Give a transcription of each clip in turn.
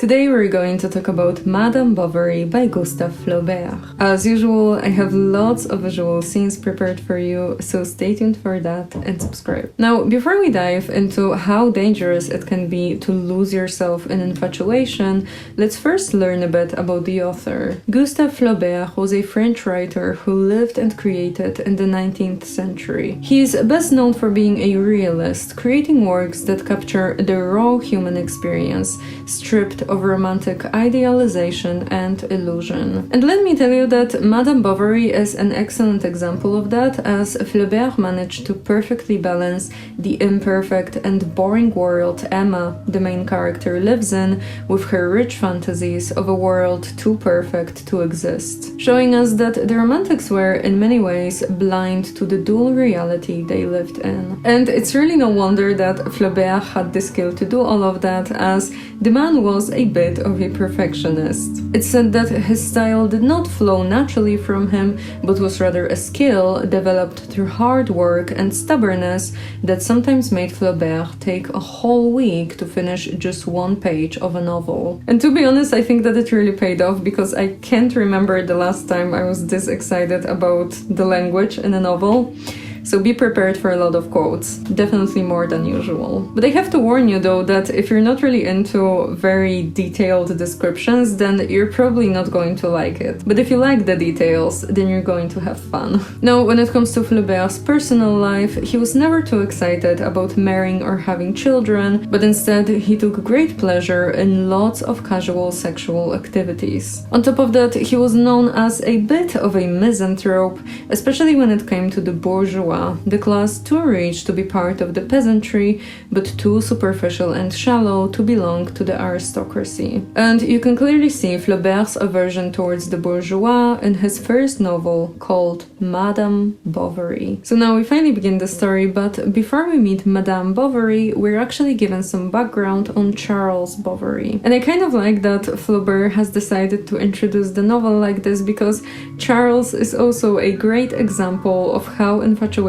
Today we're going to talk about Madame Bovary by Gustave Flaubert. As usual, I have lots of visual scenes prepared for you, so stay tuned for that and subscribe. Now, before we dive into how dangerous it can be to lose yourself in infatuation, let's first learn a bit about the author. Gustave Flaubert was a French writer who lived and created in the 19th century. He is best known for being a realist, creating works that capture the raw human experience, stripped of romantic idealization and illusion. And let me tell you that Madame Bovary is an excellent example of that, as Flaubert managed to perfectly balance the imperfect and boring world Emma, the main character, lives in, with her rich fantasies of a world too perfect to exist, showing us that the Romantics were in many ways blind to the dual reality they lived in. And it's really no wonder that Flaubert had the skill to do all of that, as the man was a bit of a perfectionist. It's said that his style did not flow naturally from him, but was rather a skill developed through hard work and stubbornness that sometimes made Flaubert take a whole week to finish just one page of a novel. And to be honest, I think that it really paid off, because I can't remember the last time I was this excited about the language in a novel. So be prepared for a lot of quotes, definitely more than usual. But I have to warn you though that if you're not really into very detailed descriptions, then you're probably not going to like it. But if you like the details, then you're going to have fun. Now, when it comes to Flaubert's personal life, he was never too excited about marrying or having children, but instead he took great pleasure in lots of casual sexual activities. On top of that, he was known as a bit of a misanthrope, especially when it came to the bourgeois, the class too rich to be part of the peasantry, but too superficial and shallow to belong to the aristocracy. And you can clearly see Flaubert's aversion towards the bourgeois in his first novel called Madame Bovary. So now we finally begin the story, but before we meet Madame Bovary, we're actually given some background on Charles Bovary. And I kind of like that Flaubert has decided to introduce the novel like this, because Charles is also a great example of how infatuation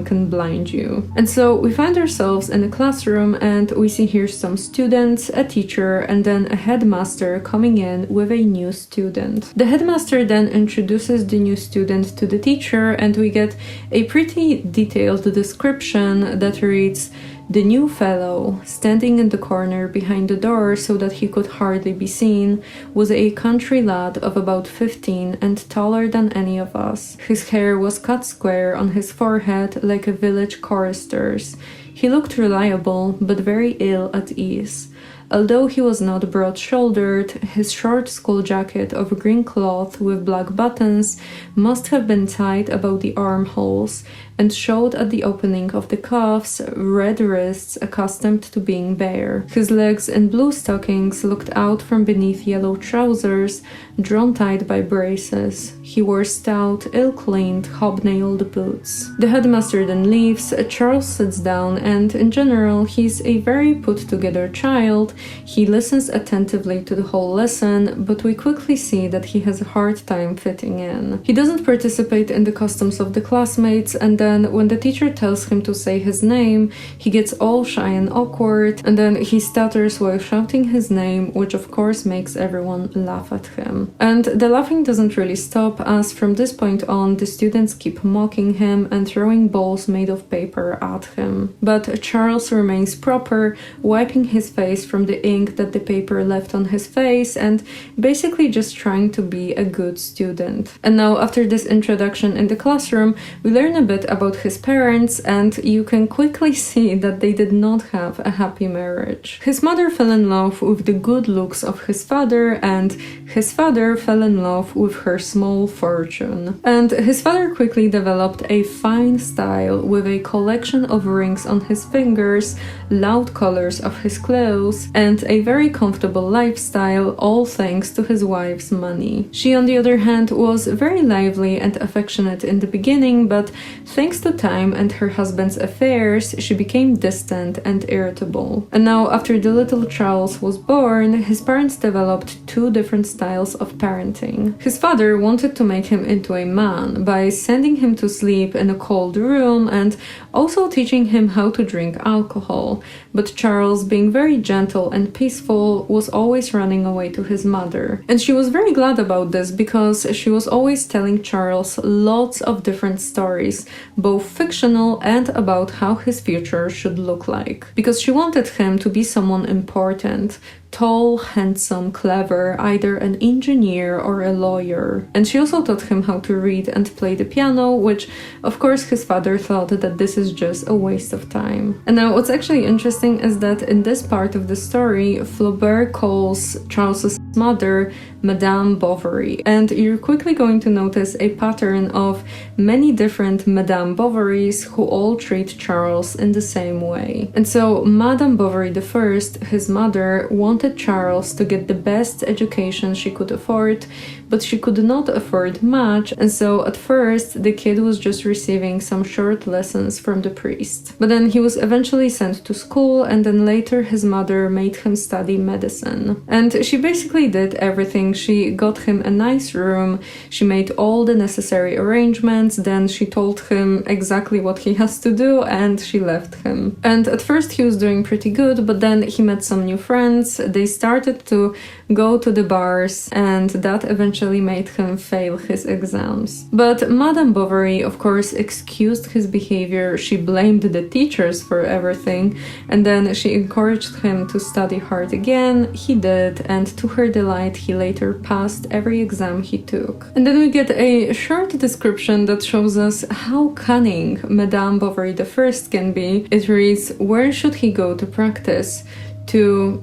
can blind you. And so we find ourselves in a classroom, and we see here some students, a teacher, and then a headmaster coming in with a new student. The headmaster then introduces the new student to the teacher, and we get a pretty detailed description that reads: "The new fellow, standing in the corner behind the door so that he could hardly be seen, was a country lad of about 15 and taller than any of us. His hair was cut square on his forehead like a village chorister's. He looked reliable, but very ill at ease. Although he was not broad-shouldered, his short school jacket of green cloth with black buttons must have been tied about the armholes and showed at the opening of the cuffs red wrists accustomed to being bare. His legs in blue stockings looked out from beneath yellow trousers, drawn tight by braces. He wore stout, ill-cleaned, hobnailed boots." The headmaster then leaves, Charles sits down, and in general he's a very put-together child. He listens attentively to the whole lesson, but we quickly see that he has a hard time fitting in. He doesn't participate in the customs of the classmates, and then when the teacher tells him to say his name, he gets all shy and awkward, and then he stutters while shouting his name, which of course makes everyone laugh at him. And the laughing doesn't really stop, as from this point on the students keep mocking him and throwing balls made of paper at him. But Charles remains proper, wiping his face from the ink that the paper left on his face, and basically just trying to be a good student. And now, after this introduction in the classroom, we learn a bit about his parents, and you can quickly see that they did not have a happy marriage. His mother fell in love with the good looks of his father, and his father fell in love with her small fortune. And his father quickly developed a fine style with a collection of rings on his fingers, loud colors of his clothes, and a very comfortable lifestyle, all thanks to his wife's money. She, on the other hand, was very lively and affectionate in the beginning, but thanks to time and her husband's affairs, she became distant and irritable. And now, after the little Charles was born, his parents developed two different styles of parenting. His father wanted to make him into a man by sending him to sleep in a cold room and also teaching him how to drink alcohol, but Charles, being very gentle and peaceful, was always running away to his mother. And she was very glad about this because she was always telling Charles lots of different stories, both fictional and about how his future should look like, because she wanted him to be someone important, tall, handsome, clever, either an engineer or a lawyer. And she also taught him how to read and play the piano, which of course his father thought that this is just a waste of time. And now what's actually interesting is that in this part of the story, Flaubert calls Charles's mother Madame Bovary, and you're quickly going to notice a pattern of many different Madame Bovarys who all treat Charles in the same way. And so Madame Bovary I, his mother, wanted Charles to get the best education she could afford, but she could not afford much, and so at first the kid was just receiving some short lessons from the priest. But then he was eventually sent to school, and then later his mother made him study medicine. And she basically did everything. She got him a nice room, she made all the necessary arrangements, then she told him exactly what he has to do, and she left him. And at first he was doing pretty good, but then he met some new friends, they started to go to the bars, and that eventually made him fail his exams. But Madame Bovary, of course, excused his behavior, she blamed the teachers for everything, and then she encouraged him to study hard again. He did, and to her delight, he later passed every exam he took. And then we get a short description that shows us how cunning Madame Bovary I can be. It reads, "Where should he go to practice? To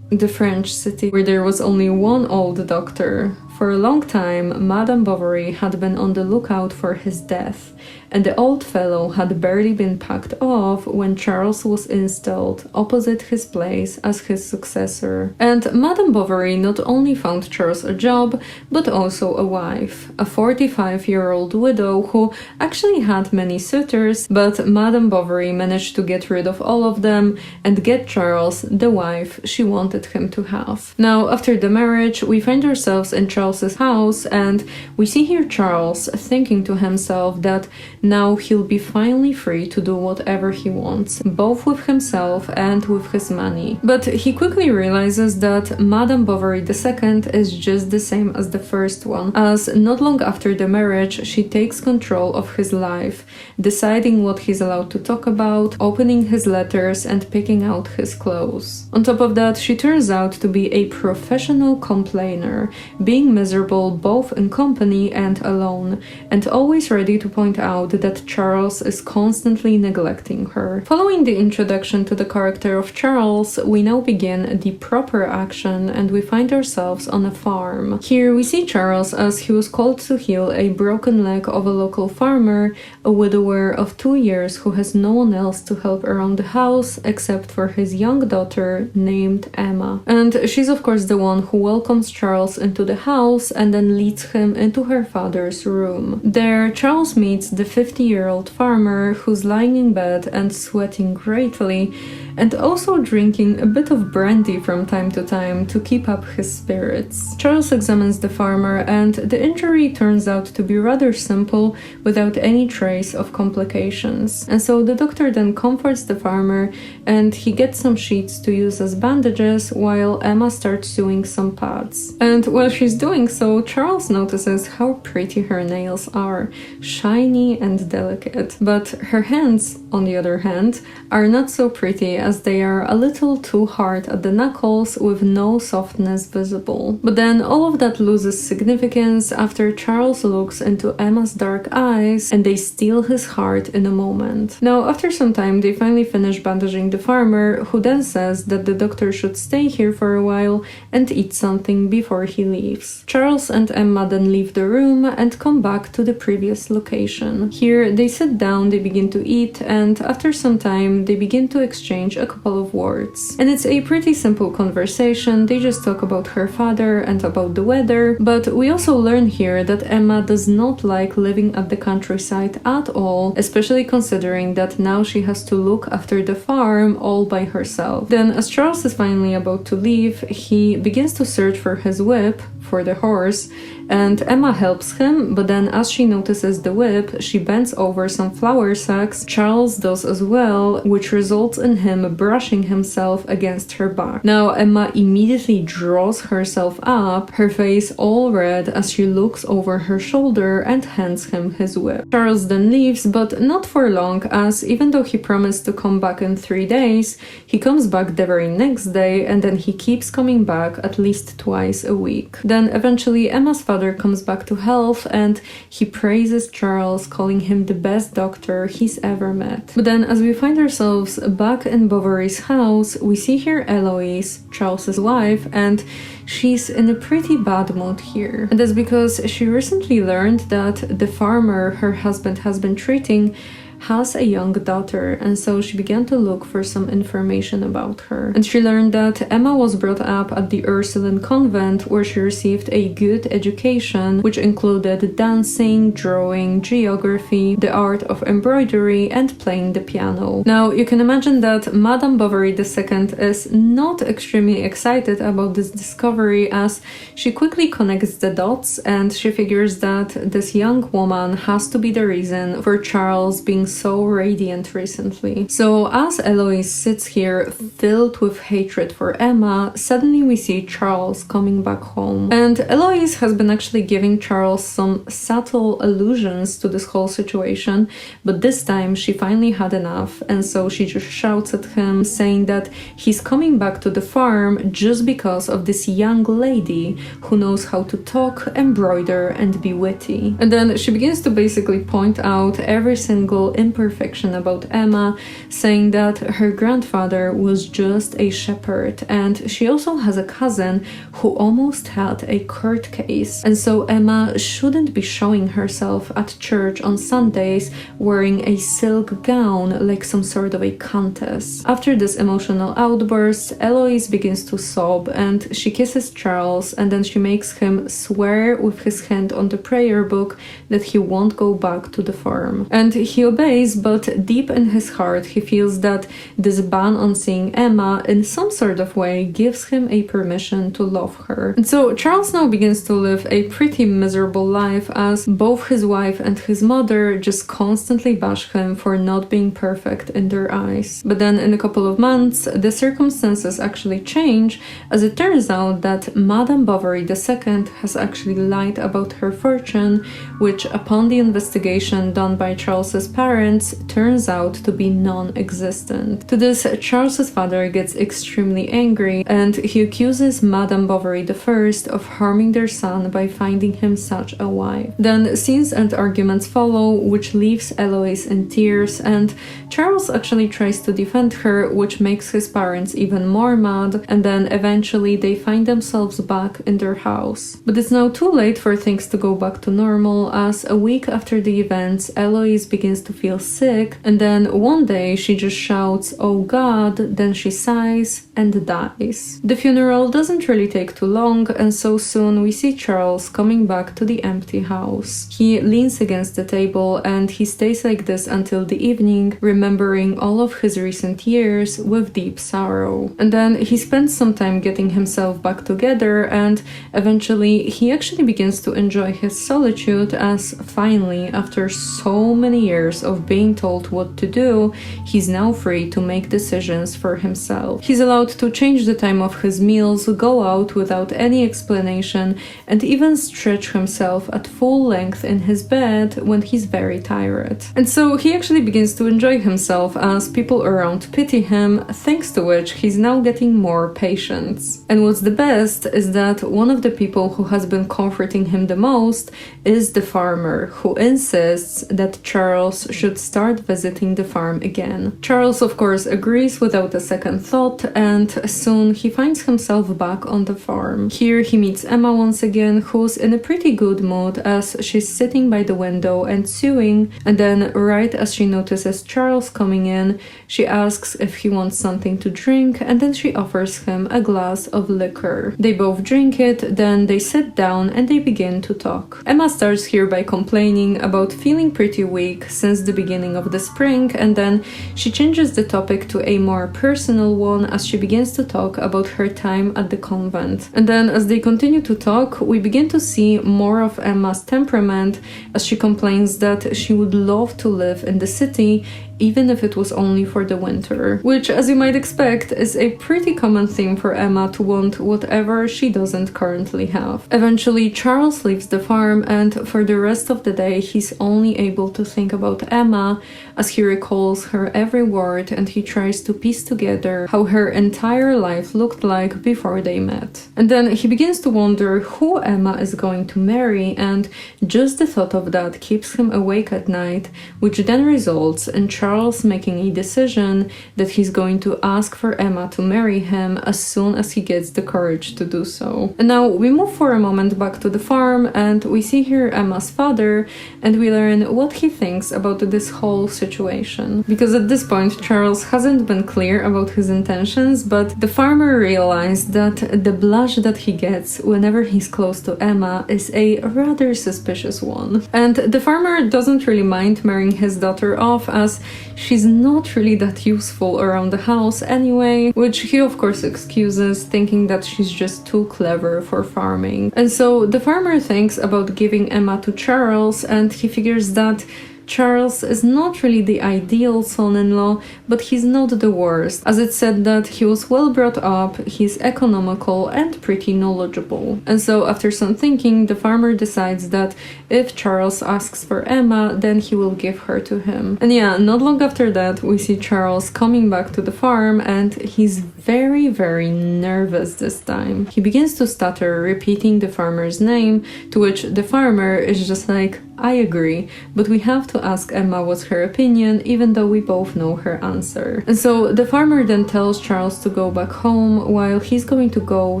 the French city where there was only one old doctor. For a long time, Madame Bovary had been on the lookout for his death, and the old fellow had barely been packed off when Charles was installed opposite his place as his successor. And Madame Bovary not only found Charles a job, but also a wife, a 45-year-old widow who actually had many suitors, but Madame Bovary managed to get rid of all of them and get Charles the wife she wanted him to have. Now, after the marriage, we find ourselves in Charles's house, and we see here Charles thinking to himself that now he'll be finally free to do whatever he wants, both with himself and with his money. But he quickly realizes that Madame Bovary II is just the same as the first one, as not long after the marriage she takes control of his life, deciding what he's allowed to talk about, opening his letters and picking out his clothes. On top of that, she turns out to be a professional complainer, being miserable both in company and alone, and always ready to point out that Charles is constantly neglecting her. Following the introduction to the character of Charles, we now begin the proper action, and we find ourselves on a farm. Here we see Charles as he was called to heal a broken leg of a local farmer, a widower of 2 years who has no one else to help around the house except for his young daughter named Emma. And she's of course the one who welcomes Charles into the house and then leads him into her father's room. There, Charles meets the 50-year-old farmer who's lying in bed and sweating greatly, and also drinking a bit of brandy from time to time to keep up his spirits. Charles examines the farmer, and the injury turns out to be rather simple, without any trace of complications. And so the doctor then comforts the farmer, and he gets some sheets to use as bandages, while Emma starts doing some pads. And while she's doing so, Charles notices how pretty her nails are, shiny and delicate. But her hands, on the other hand, are not so pretty, as they are a little too hard at the knuckles with no softness visible. But then all of that loses significance after Charles looks into Emma's dark eyes and they steal his heart in a moment. Now, after some time, they finally finish bandaging the farmer, who then says that the doctor should stay here for a while and eat something before he leaves. Charles and Emma then leave the room and come back to the previous location. Here, they sit down, they begin to eat, and after some time, they begin to exchange a couple of words. And it's a pretty simple conversation. They just talk about her father and about the weather, but we also learn here that Emma does not like living at the countryside at all, especially considering that now she has to look after the farm all by herself. Then as Charles is finally about to leave, he begins to search for his whip, for the horse, and Emma helps him, but then as she notices the whip, she bends over some flour sacks. Charles does as well, which results in him brushing himself against her back. Now Emma immediately draws herself up, her face all red as she looks over her shoulder and hands him his whip. Charles then leaves, but not for long, as even though he promised to come back in 3 days, he comes back the very next day, and then he keeps coming back at least twice a week. Then eventually Emma's father comes back to health and he praises Charles, calling him the best doctor he's ever met. But then as we find ourselves back in Bovary's house, we see here Eloise, Charles's wife, and she's in a pretty bad mood here. And that's because she recently learned that the farmer her husband has been treating has a young daughter, and so she began to look for some information about her. And she learned that Emma was brought up at the Ursuline convent, where she received a good education, which included dancing, drawing, geography, the art of embroidery, and playing the piano. Now, you can imagine that Madame Bovary II is not extremely excited about this discovery, as she quickly connects the dots and she figures that this young woman has to be the reason for Charles being so radiant recently. So as Eloise sits here filled with hatred for Emma, suddenly we see Charles coming back home. And Eloise has been actually giving Charles some subtle allusions to this whole situation, but this time she finally had enough, and so she just shouts at him, saying that he's coming back to the farm just because of this young lady who knows how to talk, embroider, and be witty. And then she begins to basically point out every single imperfection about Emma, saying that her grandfather was just a shepherd, and she also has a cousin who almost had a court case, and so Emma shouldn't be showing herself at church on Sundays wearing a silk gown like some sort of a countess. After this emotional outburst, Eloise begins to sob and she kisses Charles, and then she makes him swear with his hand on the prayer book that he won't go back to the farm. And he obeys, but deep in his heart he feels that this ban on seeing Emma in some sort of way gives him a permission to love her. And so Charles now begins to live a pretty miserable life, as both his wife and his mother just constantly bash him for not being perfect in their eyes. But then in a couple of months the circumstances actually change, as it turns out that Madame Bovary II has actually lied about her fortune, which upon the investigation done by Charles's parents turns out to be non-existent. To this, Charles's father gets extremely angry and he accuses Madame Bovary I of harming their son by finding him such a wife. Then scenes and arguments follow, which leaves Eloise in tears, and Charles actually tries to defend her, which makes his parents even more mad, and then eventually they find themselves back in their house. But it's now too late for things to go back to normal, as a week after the events, Eloise begins to feel sick, and then one day she just shouts, "Oh God," then she sighs and dies. The funeral doesn't really take too long, and so soon we see Charles coming back to the empty house. He leans against the table and he stays like this until the evening, remembering all of his recent years with deep sorrow. And then he spends some time getting himself back together, and eventually he actually begins to enjoy his solitude, as finally, after so many years of being told what to do, he's now free to make decisions for himself. He's allowed to change the time of his meals, go out without any explanation, and even stretch himself at full length in his bed when he's very tired. And so he actually begins to enjoy himself, as people around pity him, thanks to which he's now getting more patience. And what's the best is that one of the people who has been comforting him the most is the farmer, who insists that Charles should should start visiting the farm again. Charles, of course, agrees without a second thought, and soon he finds himself back on the farm. Here he meets Emma once again, who's in a pretty good mood as she's sitting by the window and sewing, and then right as she notices Charles coming in, she asks if he wants something to drink, and then she offers him a glass of liquor. They both drink it, then they sit down and they begin to talk. Emma starts here by complaining about feeling pretty weak since the beginning of the spring, and then she changes the topic to a more personal one as she begins to talk about her time at the convent. And then as they continue to talk, we begin to see more of Emma's temperament as she complains that she would love to live in the city even if it was only for the winter, which, as you might expect, is a pretty common theme for Emma to want whatever she doesn't currently have. Eventually, Charles leaves the farm, and for the rest of the day, he's only able to think about Emma as he recalls her every word and he tries to piece together how her entire life looked like before they met. And then he begins to wonder who Emma is going to marry, and just the thought of that keeps him awake at night, which then results in Charles making a decision that he's going to ask for Emma to marry him as soon as he gets the courage to do so. And now we move for a moment back to the farm, and we see here Emma's father, and we learn what he thinks about this whole situation. Because at this point, Charles hasn't been clear about his intentions, but the farmer realized that the blush that he gets whenever he's close to Emma is a rather suspicious one. And the farmer doesn't really mind marrying his daughter off, as she's not really that useful around the house anyway, which he of course excuses, thinking that she's just too clever for farming. And so the farmer thinks about giving Emma to Charles, and he figures that Charles is not really the ideal son-in-law, but he's not the worst, as it's said that he was well brought up, he's economical and pretty knowledgeable. And so after some thinking, the farmer decides that if Charles asks for Emma, then he will give her to him. And yeah, not long after that, we see Charles coming back to the farm, and he's very, very nervous this time. He begins to stutter, repeating the farmer's name, to which the farmer is just like, I agree, but we have to ask Emma what's her opinion, even though we both know her answer. And so the farmer then tells Charles to go back home, while he's going to go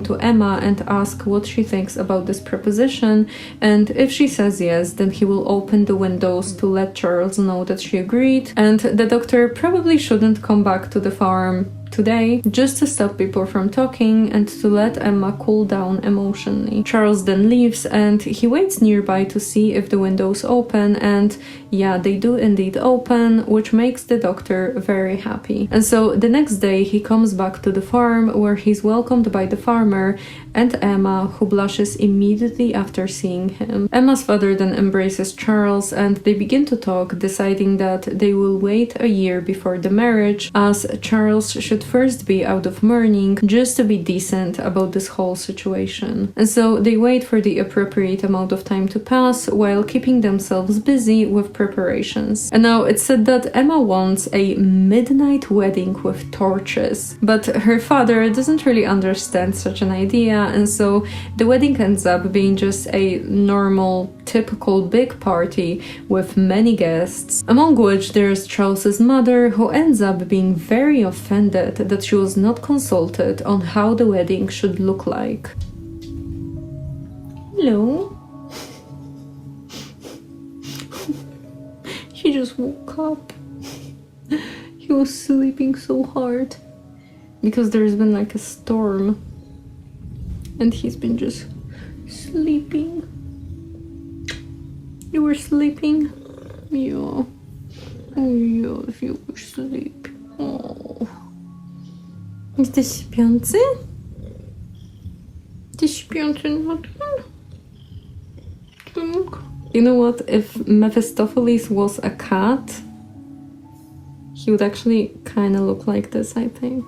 to Emma and ask what she thinks about this proposition, and if she says yes, then he will open the windows to let Charles know that she agreed, and the doctor probably shouldn't come back to the farm today, just to stop people from talking and to let Emma cool down emotionally. Charles then leaves, and he waits nearby to see if the windows open, and yeah, they do indeed open, which makes the doctor very happy. And so the next day he comes back to the farm, where he's welcomed by the farmer and Emma, who blushes immediately after seeing him. Emma's father then embraces Charles, and they begin to talk, deciding that they will wait a year before the marriage, as Charles should first be out of mourning, just to be decent about this whole situation. And so they wait for the appropriate amount of time to pass, while keeping themselves busy with preparations. And now it's said that Emma wants a midnight wedding with torches, but her father doesn't really understand such an idea, and so the wedding ends up being just a normal, typical big party with many guests, among which there's Charles's mother, who ends up being very offended that she was not consulted on how the wedding should look like. Hello? He just woke up. He was sleeping so hard because there's been like a storm, and he's been just sleeping. You were sleeping? Yeah. Oh yes, you were sleeping. Oh. Jesteś śpiący? Jesteś śpiący na tym? You know what? If Mephistopheles was a cat, he would actually kind of look like this, I think.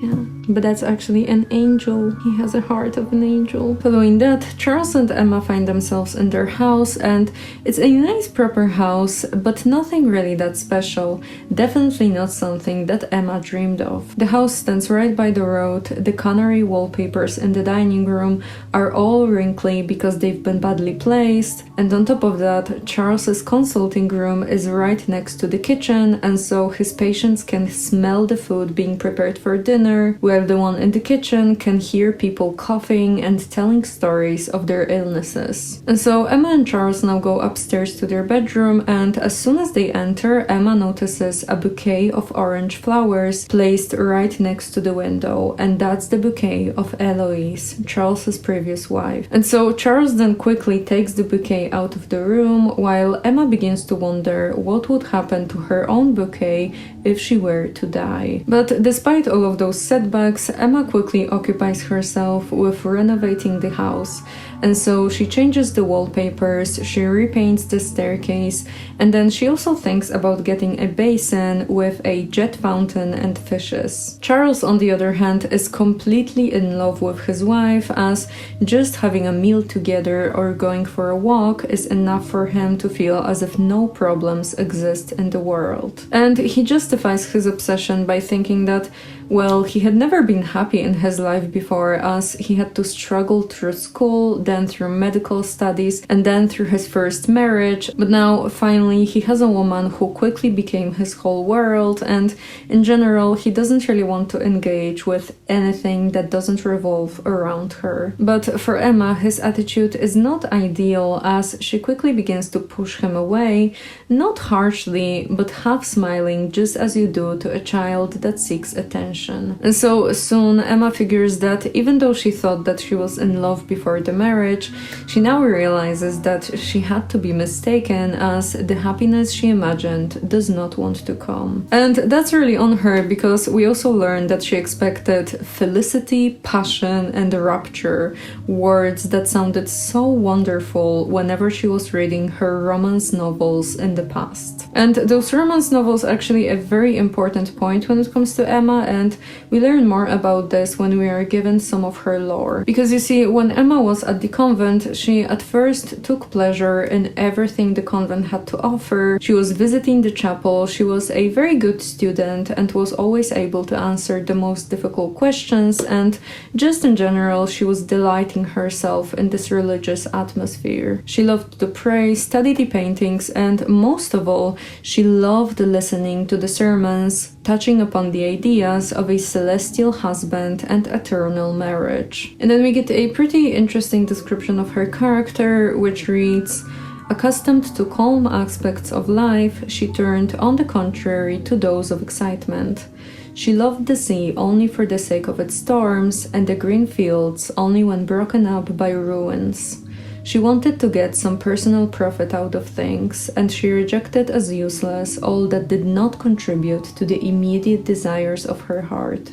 Yeah. but that's actually an angel. He has a heart of an angel. Following that, Charles and Emma find themselves in their house, and it's a nice proper house, but nothing really that special. Definitely not something that Emma dreamed of. The house stands right by the road. The canary wallpapers in the dining room are all wrinkly because they've been badly placed, and on top of that, Charles's consulting room is right next to the kitchen, and so his patients can smell the food being prepared for dinner, while the one in the kitchen can hear people coughing and telling stories of their illnesses. And so Emma and Charles now go upstairs to their bedroom, and as soon as they enter, Emma notices a bouquet of orange flowers placed right next to the window, and that's the bouquet of Eloise, Charles's previous wife. And so Charles then quickly takes the bouquet out of the room, while Emma begins to wonder what would happen to her own bouquet if she were to die. But despite all of those setbacks, Emma quickly occupies herself with renovating the house. And so she changes the wallpapers, she repaints the staircase, and then she also thinks about getting a basin with a jet fountain and fishes. Charles, on the other hand, is completely in love with his wife, as just having a meal together or going for a walk is enough for him to feel as if no problems exist in the world. And he justifies his obsession by thinking that, well, he had never been happy in his life before, as he had to struggle through school, then through medical studies, and then through his first marriage. But now, finally, he has a woman who quickly became his whole world, and in general, he doesn't really want to engage with anything that doesn't revolve around her. But for Emma, his attitude is not ideal, as she quickly begins to push him away, not harshly, but half smiling, just as you do to a child that seeks attention. And so soon Emma figures that even though she thought that she was in love before the marriage, she now realizes that she had to be mistaken, as the happiness she imagined does not want to come. And that's really on her, because we also learned that she expected felicity, passion, and rapture, words that sounded so wonderful whenever she was reading her romance novels in the past. And those romance novels are actually a very important point when it comes to Emma, and we learn more about this when we are given some of her lore. Because you see, when Emma was at the convent, she at first took pleasure in everything the convent had to offer. She was visiting the chapel, she was a very good student and was always able to answer the most difficult questions, and just in general, she was delighting herself in this religious atmosphere. She loved to pray, study the paintings, and most of all, she loved listening to the sermons, touching upon the ideas of a celestial husband and eternal marriage. And then we get a pretty interesting description of her character, which reads, "Accustomed to calm aspects of life, she turned, on the contrary, to those of excitement. She loved the sea only for the sake of its storms, and the green fields only when broken up by ruins. She wanted to get some personal profit out of things, and she rejected as useless all that did not contribute to the immediate desires of her heart.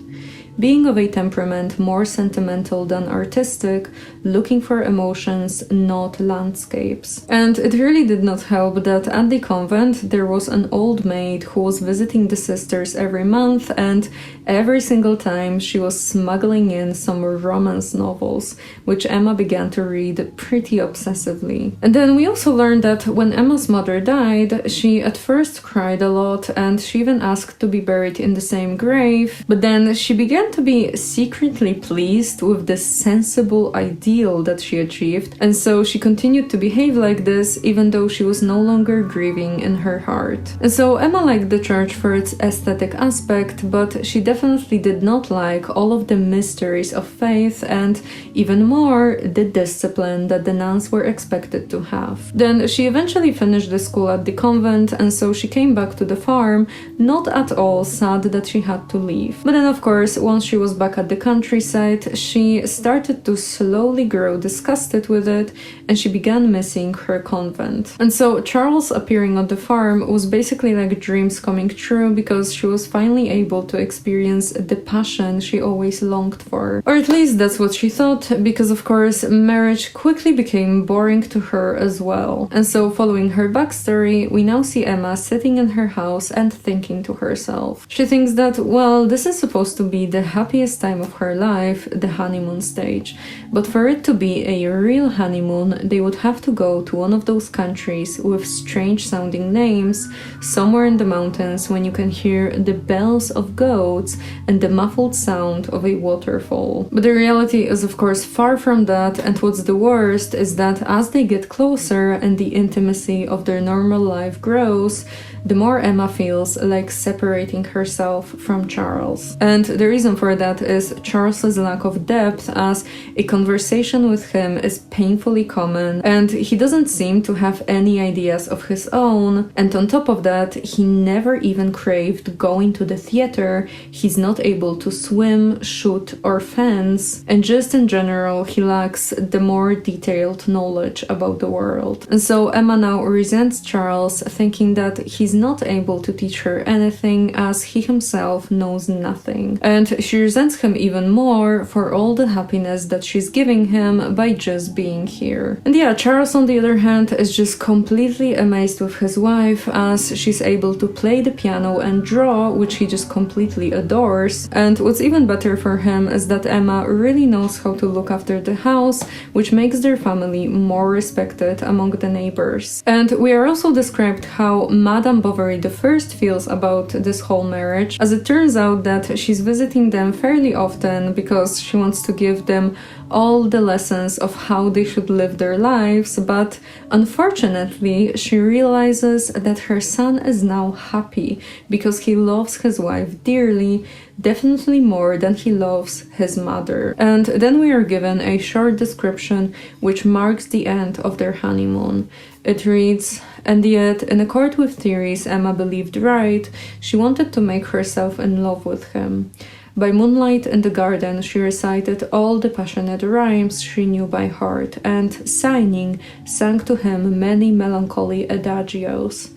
Being of a temperament more sentimental than artistic, looking for emotions, not landscapes." And it really did not help that at the convent there was an old maid who was visiting the sisters every month, and every single time she was smuggling in some romance novels, which Emma began to read pretty obsessively. And then we also learned that when Emma's mother died, she at first cried a lot, and she even asked to be buried in the same grave, but then she began to be secretly pleased with the sensible ideal that she achieved, and so she continued to behave like this even though she was no longer grieving in her heart. And so Emma liked the church for its aesthetic aspect, but she definitely did not like all of the mysteries of faith, and even more, the discipline that the nuns were expected to have. Then she eventually finished the school at the convent, and so she came back to the farm, not at all sad that she had to leave. But then of course, once she was back at the countryside, she started to slowly grow disgusted with it, and she began missing her convent. And so Charles appearing on the farm was basically like dreams coming true, because she was finally able to experience the passion she always longed for. Or at least that's what she thought, because of course marriage quickly became boring to her as well. And so following her backstory, we now see Emma sitting in her house and thinking to herself. She thinks that, well, this is supposed to be the happiest time of her life, the honeymoon stage. But for it to be a real honeymoon, they would have to go to one of those countries with strange sounding names, somewhere in the mountains when you can hear the bells of goats and the muffled sound of a waterfall. But the reality is of course far from that, and what's the worst is that as they get closer and the intimacy of their normal life grows, the more Emma feels like separating herself from Charles. And the reason for that is Charles's lack of depth, as a conversation with him is painfully common and he doesn't seem to have any ideas of his own. And on top of that, he never even craved going to the theater. He's not able to swim, shoot, or fence. And just in general, he lacks the more detailed knowledge about the world. And so Emma now resents Charles, thinking that he's not able to teach her anything as he himself knows nothing. And she resents him even more for all the happiness that she's giving him by just being here. And yeah, Charles on the other hand is just completely amazed with his wife as she's able to play the piano and draw, which he just completely adores. And what's even better for him is that Emma really knows how to look after the house, which makes their family more respected among the neighbors. And we are also described how Madame Bovary I feels about this whole marriage, as it turns out that she's visiting them fairly often because she wants to give them all the lessons of how they should live their lives, but unfortunately she realizes that her son is now happy because he loves his wife dearly, definitely more than he loves his mother. And then we are given a short description which marks the end of their honeymoon. It reads, "And yet, in accord with theories Emma believed right, she wanted to make herself in love with him. By moonlight in the garden she recited all the passionate rhymes she knew by heart, and, sighing, sang to him many melancholy adagios.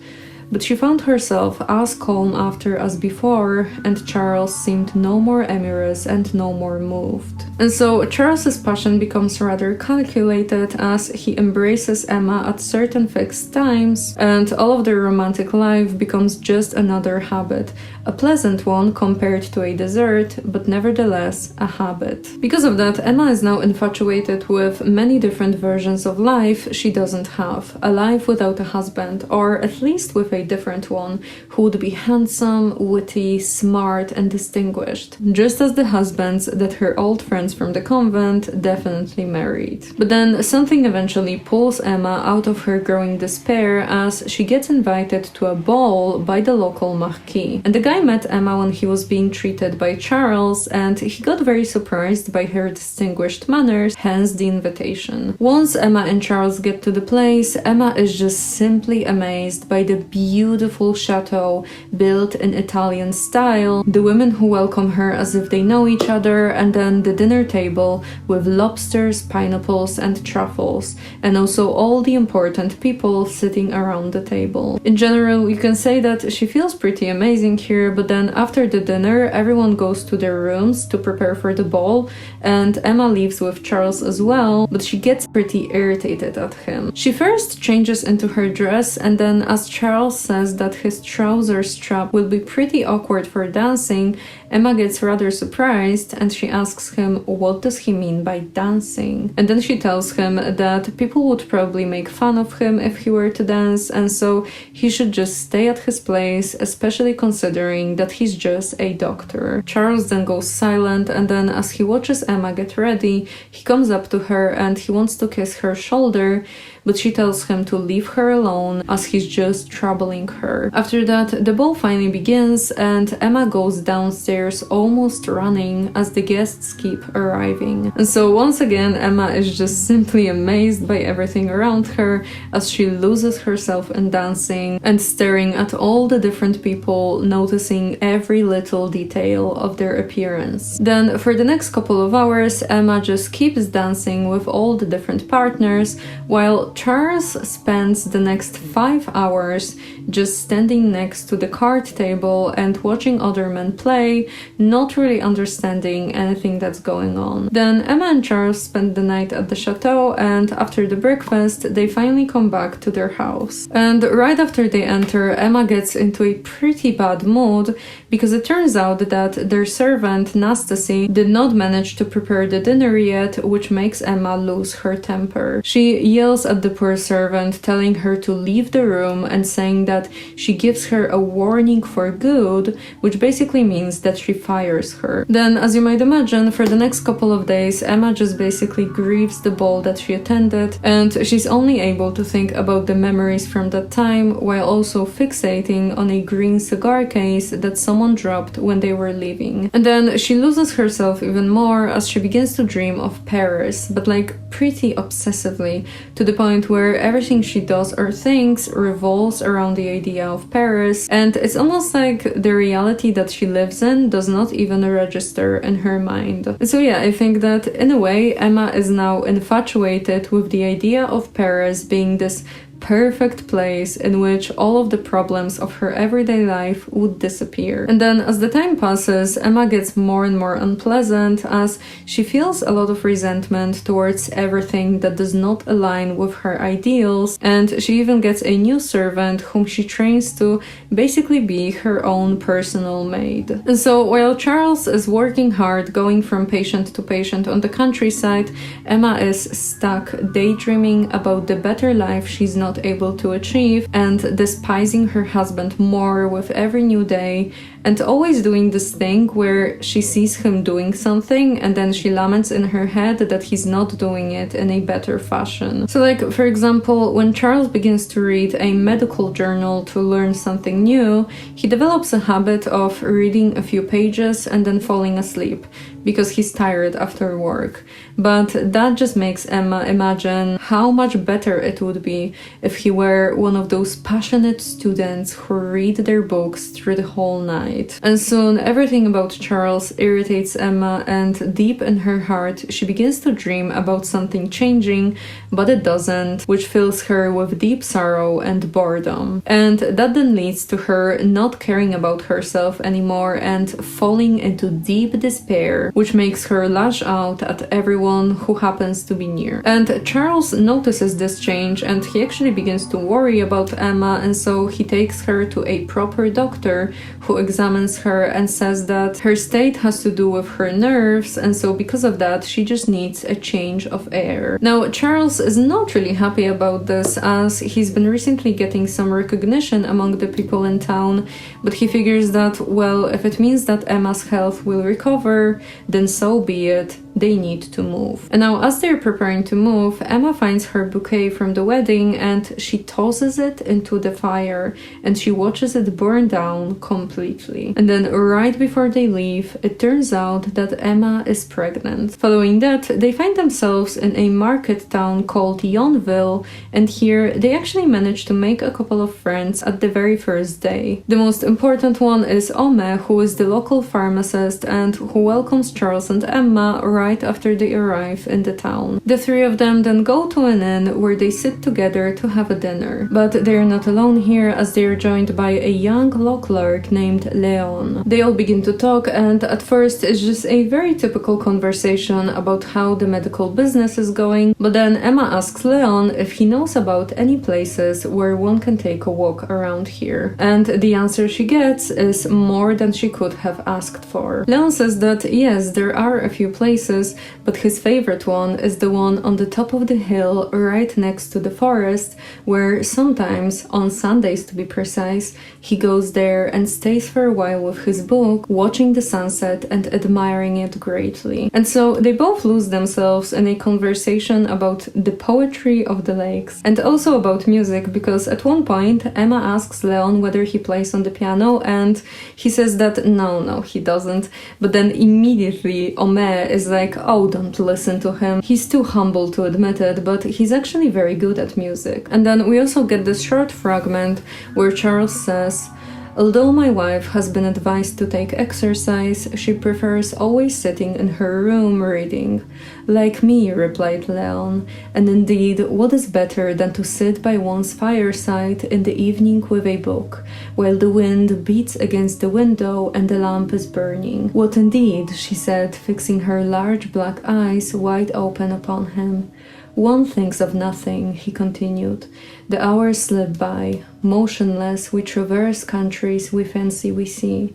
But she found herself as calm after as before, and Charles seemed no more amorous and no more moved." And so Charles's passion becomes rather calculated as he embraces Emma at certain fixed times, and all of their romantic life becomes just another habit, a pleasant one compared to a dessert, but nevertheless a habit. Because of that, Emma is now infatuated with many different versions of life she doesn't have, a life without a husband, or at least with a different one, who would be handsome, witty, smart, and distinguished, just as the husbands that her old friends from the convent definitely married. But then something eventually pulls Emma out of her growing despair as she gets invited to a ball by the local marquis. And the guy met Emma when he was being treated by Charles, and he got very surprised by her distinguished manners, hence the invitation. Once Emma and Charles get to the place, Emma is just simply amazed by the beautiful chateau built in Italian style, the women who welcome her as if they know each other, and then the dinner table with lobsters, pineapples, and truffles, and also all the important people sitting around the table. In general, you can say that she feels pretty amazing here, but then after the dinner, everyone goes to their rooms to prepare for the ball, and Emma leaves with Charles as well, but she gets pretty irritated at him. She first changes into her dress, and then as Charles says that his trouser strap will be pretty awkward for dancing, Emma gets rather surprised and she asks him what does he mean by dancing. And then she tells him that people would probably make fun of him if he were to dance, and so he should just stay at his place, especially considering that he's just a doctor. Charles then goes silent, and then as he watches Emma get ready, he comes up to her and he wants to kiss her shoulder, but she tells him to leave her alone as he's just troubling her. After that, the ball finally begins and Emma goes downstairs almost running as the guests keep arriving. And so once again, Emma is just simply amazed by everything around her as she loses herself in dancing and staring at all the different people, noticing every little detail of their appearance. Then for the next couple of hours, Emma just keeps dancing with all the different partners, while Charles spends the next 5 hours just standing next to the card table and watching other men play, basically not really understanding anything that's going on. Then Emma and Charles spend the night at the chateau, and after the breakfast, they finally come back to their house. And right after they enter, Emma gets into a pretty bad mood because it turns out that their servant, Nastasy, did not manage to prepare the dinner yet, which makes Emma lose her temper. She yells at the poor servant, telling her to leave the room and saying that she gives her a warning for good, which basically means that she fires her. Then, as you might imagine, for the next couple of days, Emma just basically grieves the ball that she attended, and she's only able to think about the memories from that time while also fixating on a green cigar case that someone dropped when they were leaving. And then she loses herself even more as she begins to dream of Paris, but like pretty obsessively, to the point where everything she does or thinks revolves around the idea of Paris, and it's almost like the reality that she lives in does not even register in her mind. So yeah, I think that in a way Emma is now infatuated with the idea of Paris being this perfect place in which all of the problems of her everyday life would disappear. And then as the time passes, Emma gets more and more unpleasant as she feels a lot of resentment towards everything that does not align with her ideals, and she even gets a new servant whom she trains to basically be her own personal maid. And so while Charles is working hard going from patient to patient on the countryside, Emma is stuck daydreaming about the better life she's not able to achieve and despising her husband more with every new day, and always doing this thing where she sees him doing something and then she laments in her head that he's not doing it in a better fashion. So like, for example, when Charles begins to read a medical journal to learn something new, he develops a habit of reading a few pages and then falling asleep because he's tired after work. But that just makes Emma imagine how much better it would be if he were one of those passionate students who read their books through the whole night. And soon everything about Charles irritates Emma, and deep in her heart she begins to dream about something changing, but it doesn't, which fills her with deep sorrow and boredom. And that then leads to her not caring about herself anymore and falling into deep despair, which makes her lash out at everyone who happens to be near. And Charles notices this change and he actually begins to worry about Emma, and so he takes her to a proper doctor who examines her and says that her state has to do with her nerves, and so because of that she just needs a change of air. Now Charles is not really happy about this as he's been recently getting some recognition among the people in town, but he figures that, well, if it means that Emma's health will recover, then so be it. They need to move. And now as they're preparing to move, Emma finds her bouquet from the wedding and she tosses it into the fire and she watches it burn down completely. And then right before they leave, it turns out that Emma is pregnant. Following that, they find themselves in a market town called Yonville, and here they actually manage to make a couple of friends at the very first day. The most important one is Ome, who is the local pharmacist and who welcomes Charles and Emma right after they arrive in the town. The three of them then go to an inn where they sit together to have a dinner. But they're not alone here as they are joined by a young law clerk named Leon. They all begin to talk, and at first it's just a very typical conversation about how the medical business is going, but then Emma asks Leon if he knows about any places where one can take a walk around here. And the answer she gets is more than she could have asked for. Leon says that yes, there are a few places, but his favorite one is the one on the top of the hill right next to the forest, where sometimes, on Sundays to be precise, he goes there and stays for a while with his book, watching the sunset and admiring it greatly. And so they both lose themselves in a conversation about the poetry of the lakes and also about music, because at one point Emma asks Leon whether he plays on the piano and he says that no, he doesn't, but then immediately Ome is like, oh, don't listen to him, he's too humble to admit it, but he's actually very good at music. And then we also get this short fragment where Charles says, Although my wife has been advised to take exercise, she prefers always sitting in her room reading. Like me, replied Leon, and indeed, what is better than to sit by one's fireside in the evening with a book, while the wind beats against the window and the lamp is burning? What indeed, she said, fixing her large black eyes wide open upon him. One thinks of nothing, he continued. The hours slip by. Motionless, we traverse countries we fancy we see.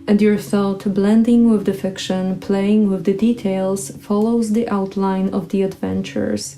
And your thought, blending with the fiction, playing with the details, follows the outline of the adventures.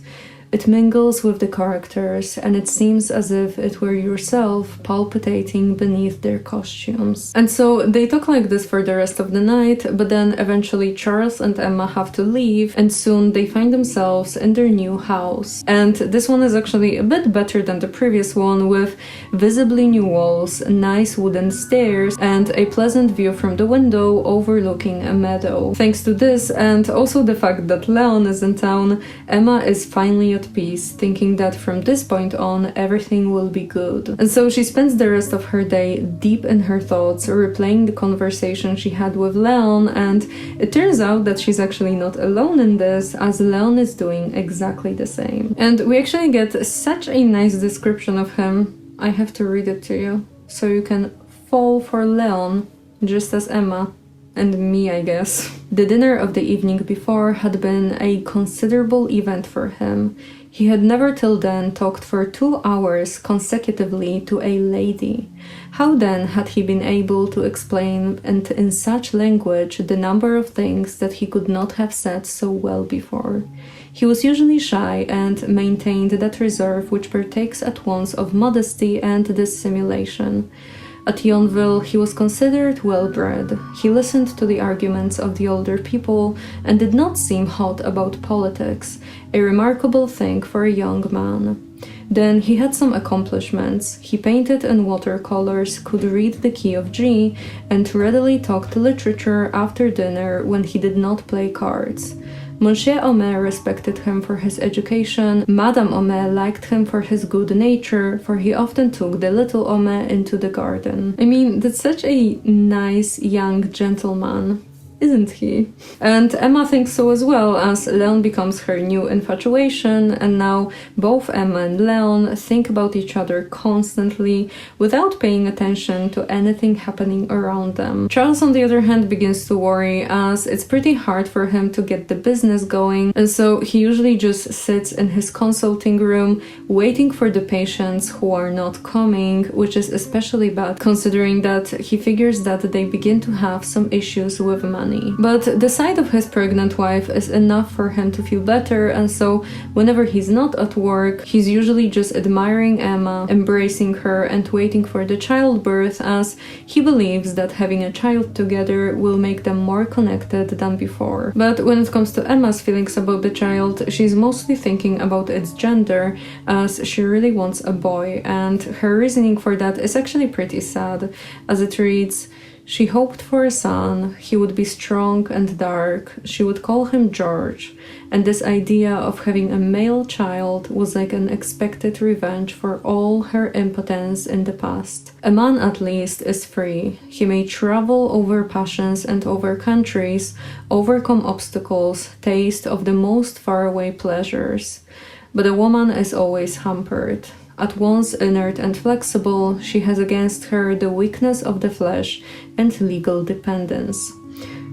It mingles with the characters, and it seems as if it were yourself palpitating beneath their costumes. And so they talk like this for the rest of the night, but then eventually Charles and Emma have to leave, and soon they find themselves in their new house. And this one is actually a bit better than the previous one, with visibly new walls, nice wooden stairs, and a pleasant view from the window overlooking a meadow. Thanks to this, and also the fact that Leon is in town, Emma is finally at peace, thinking that from this point on everything will be good. And so she spends the rest of her day deep in her thoughts, replaying the conversation she had with Leon, and it turns out that she's actually not alone in this, as Leon is doing exactly the same. And we actually get such a nice description of him. I have to read it to you, so you can fall for Leon, just as Emma. And me, I guess. The dinner of the evening before had been a considerable event for him. He had never till then talked for 2 hours consecutively to a lady. How then had he been able to explain, and in such language, the number of things that he could not have said so well before? He was usually shy and maintained that reserve which partakes at once of modesty and dissimulation. At Yonville, he was considered well-bred. He listened to the arguments of the older people and did not seem hot about politics, a remarkable thing for a young man. Then he had some accomplishments. He painted in watercolors, could read the key of G, and readily talked literature after dinner when he did not play cards. Monsieur Homais respected him for his education. Madame Homais liked him for his good nature, for he often took the little Homais into the garden. I mean, that's such a nice young gentleman, isn't he? And Emma thinks so as well, as Leon becomes her new infatuation, and now both Emma and Leon think about each other constantly without paying attention to anything happening around them. Charles, on the other hand, begins to worry, as it's pretty hard for him to get the business going, and so he usually just sits in his consulting room waiting for the patients who are not coming, which is especially bad considering that he figures that they begin to have some issues with money. But the sight of his pregnant wife is enough for him to feel better, and so whenever he's not at work, he's usually just admiring Emma, embracing her, and waiting for the childbirth, as he believes that having a child together will make them more connected than before. But when it comes to Emma's feelings about the child, she's mostly thinking about its gender, as she really wants a boy, and her reasoning for that is actually pretty sad, as it reads, "She hoped for a son, he would be strong and dark, she would call him George, and this idea of having a male child was like an expected revenge for all her impotence in the past. A man at least is free, he may travel over passions and over countries, overcome obstacles, taste of the most faraway pleasures. But a woman is always hampered. At once inert and flexible, she has against her the weakness of the flesh and legal dependence.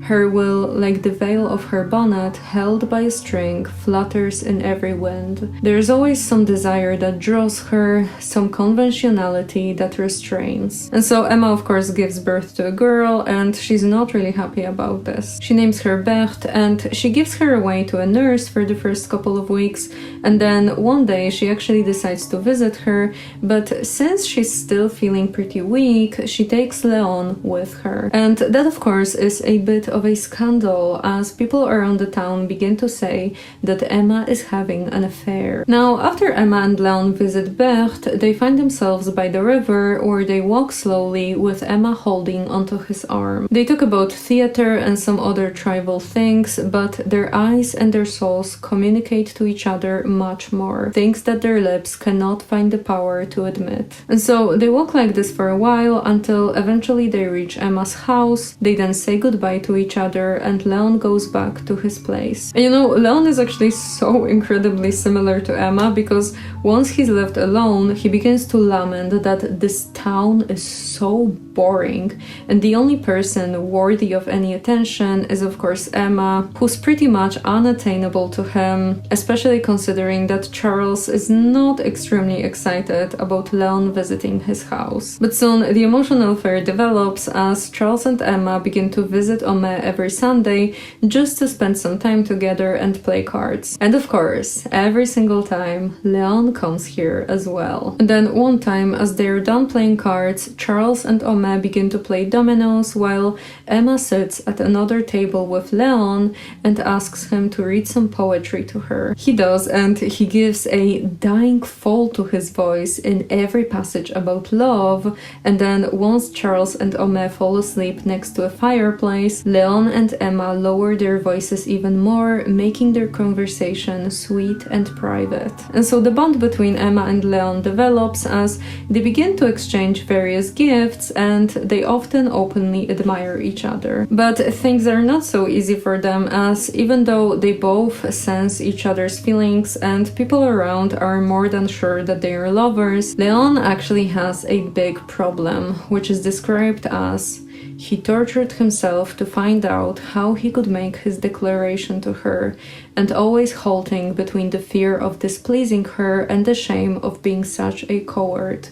Her will, like the veil of her bonnet, held by a string, flutters in every wind. There is always some desire that draws her, some conventionality that restrains." And so Emma, of course, gives birth to a girl, and she's not really happy about this. She names her Berthe, and she gives her away to a nurse for the first couple of weeks, and then one day she actually decides to visit her, but since she's still feeling pretty weak, she takes Leon with her. And that, of course, is a bit of a scandal as people around the town begin to say that Emma is having an affair. Now, after Emma and Leon visit Berthe, they find themselves by the river where they walk slowly with Emma holding onto his arm. They talk about theater and some other trivial things, but their eyes and their souls communicate to each other much more, things that their lips cannot find the power to admit. And so they walk like this for a while until eventually they reach Emma's house. They then say goodbye to each other and Leon goes back to his place. And you know, Leon is actually so incredibly similar to Emma because once he's left alone, he begins to lament that this town is so boring and the only person worthy of any attention is of course Emma, who's pretty much unattainable to him, especially considering that Charles is not extremely excited about Leon visiting his house. But soon the emotional affair develops as Charles and Emma begin to visit Homais every Sunday just to spend some time together and play cards. And of course, every single time, Leon comes here as well. And then one time, as they're done playing cards, Charles and Homais begin to play dominoes while Emma sits at another table with Leon and asks him to read some poetry to her. He does, and he gives a dying fall to his voice in every passage about love, and then once Charles and Homais fall asleep next to a fireplace, Leon and Emma lower their voices even more, making their conversation sweet and private. And so the bond between Emma and Leon develops as they begin to exchange various gifts and they often openly admire each other. But things are not so easy for them as even though they both sense each other's feelings and people around are more than sure that they are lovers, Leon actually has a big problem, which is described as he tortured himself to find out how he could make his declaration to her, and always halting between the fear of displeasing her and the shame of being such a coward.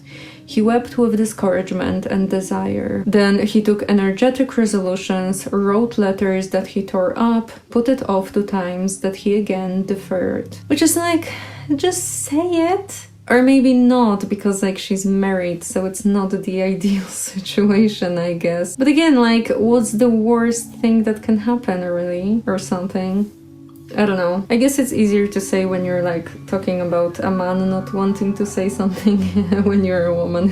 He wept with discouragement and desire. Then he took energetic resolutions, wrote letters that he tore up, put it off 2 times that he again deferred. Which is like, just say it. Or maybe not, because like she's married, so it's not the ideal situation, I guess. But again, like, what's the worst thing that can happen, really? Or something. I don't know. I guess it's easier to say when you're like talking about a man not wanting to say something when you're a woman.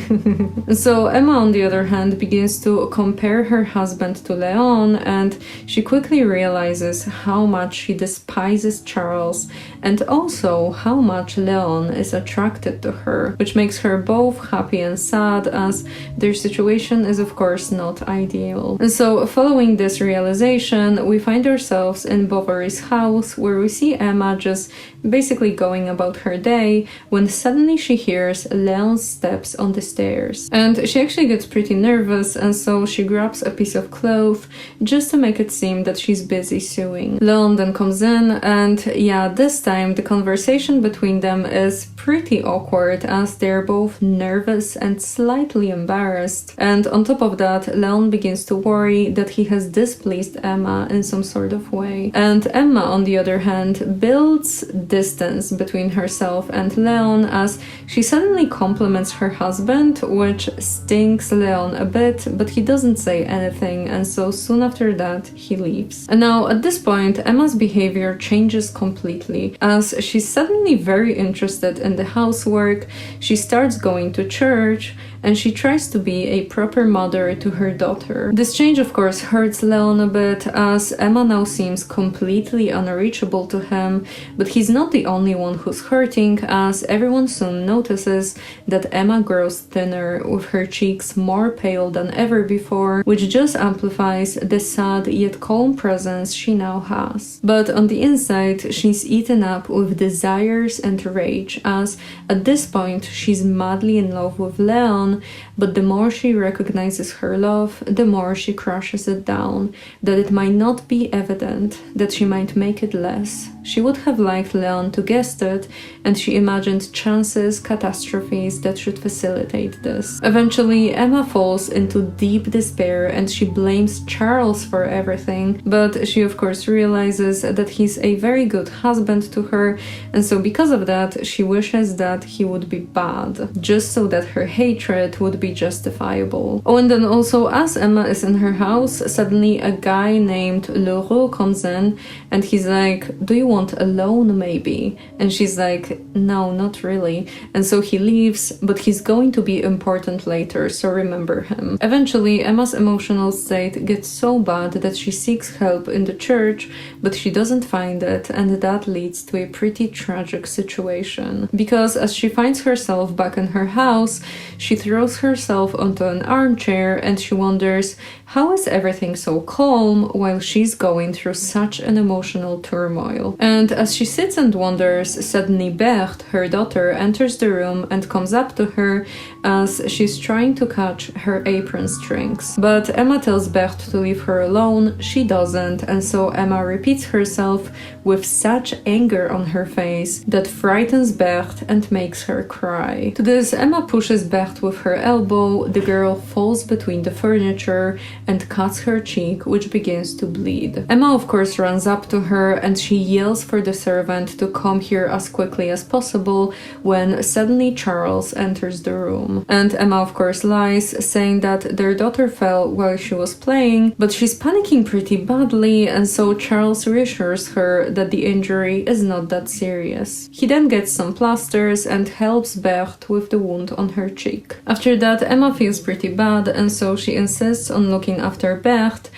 So Emma, on the other hand, begins to compare her husband to Leon, and she quickly realizes how much she despises Charles and also how much Leon is attracted to her, which makes her both happy and sad as their situation is of course not ideal. And so following this realization, we find ourselves in Bovary's house where we see Emma just basically going about her day when suddenly she hears Leon's steps on the stairs. And she actually gets pretty nervous, and so she grabs a piece of cloth just to make it seem that she's busy sewing. Leon then comes in, and yeah, this time the conversation between them is pretty awkward as they're both nervous and slightly embarrassed. And on top of that, Leon begins to worry that he has displeased Emma in some sort of way. And Emma, on the other hand, builds distance between herself and Leon as she suddenly compliments her husband, which stings Leon a bit, but he doesn't say anything, and so soon after that he leaves. And now at this point, Emma's behavior changes completely as she's suddenly very interested in the housework, she starts going to church, and she tries to be a proper mother to her daughter. This change of course hurts Leon a bit as Emma now seems completely unreachable to him, but he's not the only one who's hurting as everyone soon notices that Emma grows thinner with her cheeks more pale than ever before, which just amplifies the sad yet calm presence she now has. But on the inside, she's eaten up with desires and rage as at this point she's madly in love with Leon, but the more she recognizes her love, the more she crushes it down, that it might not be evident, that she might make it less. She would have liked Leon to guess it, and she imagined chances, catastrophes that should facilitate this. Eventually, Emma falls into deep despair and she blames Charles for everything, but she of course realizes that he's a very good husband to her, and so because of that, she wishes that he would be bad, just so that her hatred it would be justifiable. Oh, and then also as Emma is in her house, suddenly a guy named Leroux comes in and he's like, do you want a loan maybe? And she's like, no, not really. And so he leaves, but he's going to be important later, so remember him. Eventually, Emma's emotional state gets so bad that she seeks help in the church, but she doesn't find it, and that leads to a pretty tragic situation. Because as she finds herself back in her house, she throws herself onto an armchair and she wonders, how is everything so calm while she's going through such an emotional turmoil? And as she sits and wonders, suddenly Berthe, her daughter, enters the room and comes up to her as she's trying to catch her apron strings. But Emma tells Berthe to leave her alone. She doesn't, and so Emma repeats herself with such anger on her face that frightens Berthe and makes her cry. To this, Emma pushes Berthe with her elbow. The girl falls between the furniture and cuts her cheek, which begins to bleed. Emma of course runs up to her and she yells for the servant to come here as quickly as possible when suddenly Charles enters the room. And Emma of course lies, saying that their daughter fell while she was playing, but she's panicking pretty badly, and so Charles reassures her that the injury is not that serious. He then gets some plasters and helps Berthe with the wound on her cheek. After that, Emma feels pretty bad, and so she insists on looking after Berthe,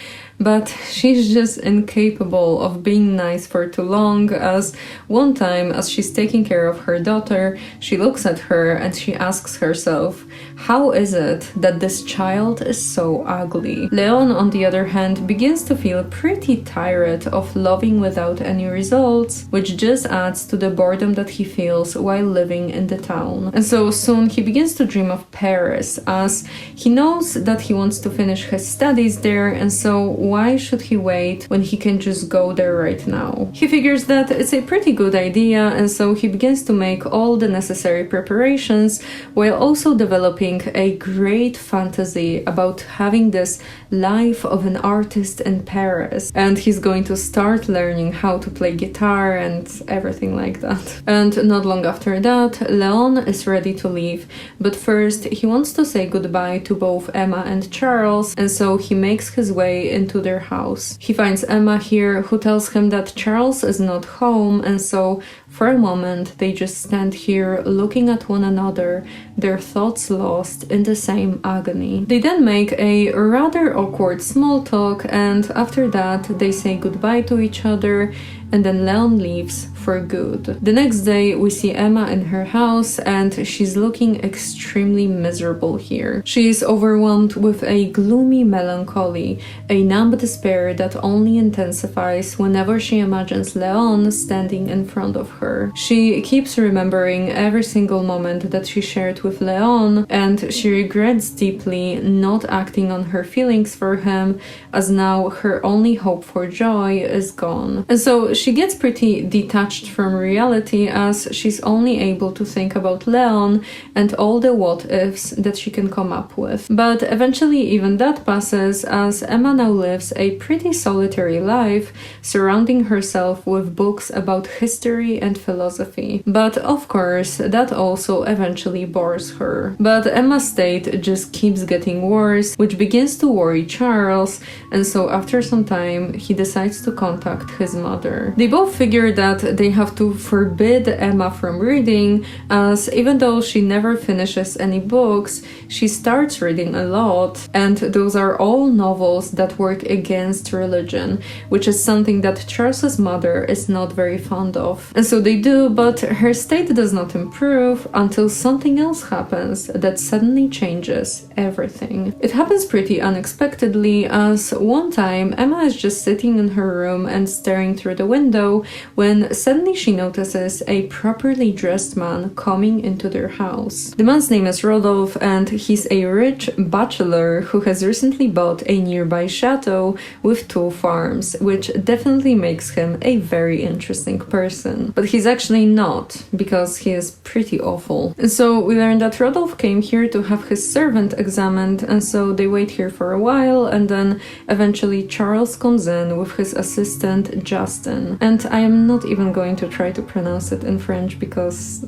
but she's just incapable of being nice for too long, as one time as she's taking care of her daughter, she looks at her and she asks herself, how is it that this child is so ugly? Leon, on the other hand, begins to feel pretty tired of loving without any results, which just adds to the boredom that he feels while living in the town. And so soon he begins to dream of Paris, as he knows that he wants to finish his studies there, and so why should he wait when he can just go there right now? He figures that it's a pretty good idea, and so he begins to make all the necessary preparations while also developing a great fantasy about having this life of an artist in Paris. And he's going to start learning how to play guitar and everything like that. And not long after that, Leon is ready to leave, but first he wants to say goodbye to both Emma and Charles, and so he makes his way into their house. He finds Emma here, who tells him that Charles is not home, and so for a moment they just stand here looking at one another, their thoughts lost in the same agony. They then make a rather awkward small talk, and after that they say goodbye to each other, and then Leon leaves for good. The next day we see Emma in her house, and she's looking extremely miserable here. She is overwhelmed with a gloomy melancholy, a numb despair that only intensifies whenever she imagines Leon standing in front of her. She keeps remembering every single moment that she shared with Leon, and she regrets deeply not acting on her feelings for him, as now her only hope for joy is gone. And so she gets pretty detached from reality, as she's only able to think about Leon and all the what-ifs that she can come up with. But eventually even that passes, as Emma now lives a pretty solitary life, surrounding herself with books about history and philosophy. But of course, that also eventually bores her. But Emma's state just keeps getting worse, which begins to worry Charles, and so after some time, he decides to contact his mother. They both figure that they have to forbid Emma from reading, as even though she never finishes any books, she starts reading a lot, and those are all novels that work against religion, which is something that Charles's mother is not very fond of. And so they do, but her state does not improve until something else happens that suddenly changes everything. It happens pretty unexpectedly, as one time Emma is just sitting in her room and staring through the window when suddenly she notices a properly dressed man coming into their house. The man's name is Rodolphe, and he's a rich bachelor who has recently bought a nearby chateau with 2 farms, which definitely makes him a very interesting person. But he's actually not, because he is pretty awful. And so we learn that Rodolphe came here to have his servant examined, and so they wait here for a while, and then eventually Charles comes in with his assistant Justin. And I am not even going to try to pronounce it in French because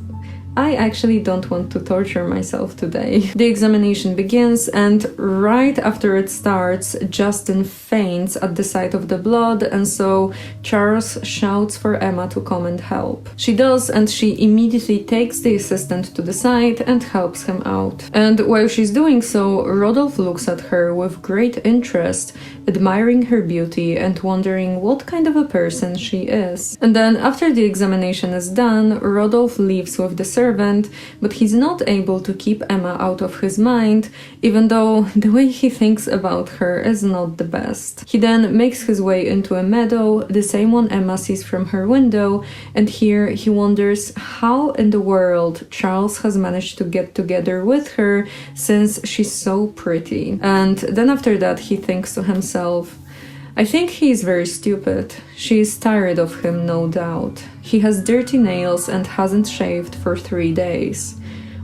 I actually don't want to torture myself today. The examination begins, and right after it starts, Justin faints at the sight of the blood, and so Charles shouts for Emma to come and help. She does, and she immediately takes the assistant to the side and helps him out. And while she's doing so, Rodolphe looks at her with great interest, admiring her beauty and wondering what kind of a person she is. And then after the examination is done, Rodolphe leaves with the servant, but he's not able to keep Emma out of his mind, even though the way he thinks about her is not the best. He then makes his way into a meadow, the same one Emma sees from her window, and here he wonders how in the world Charles has managed to get together with her since she's so pretty. And then after that he thinks to himself, I think he is very stupid. She is tired of him, no doubt. He has dirty nails and hasn't shaved for 3 days.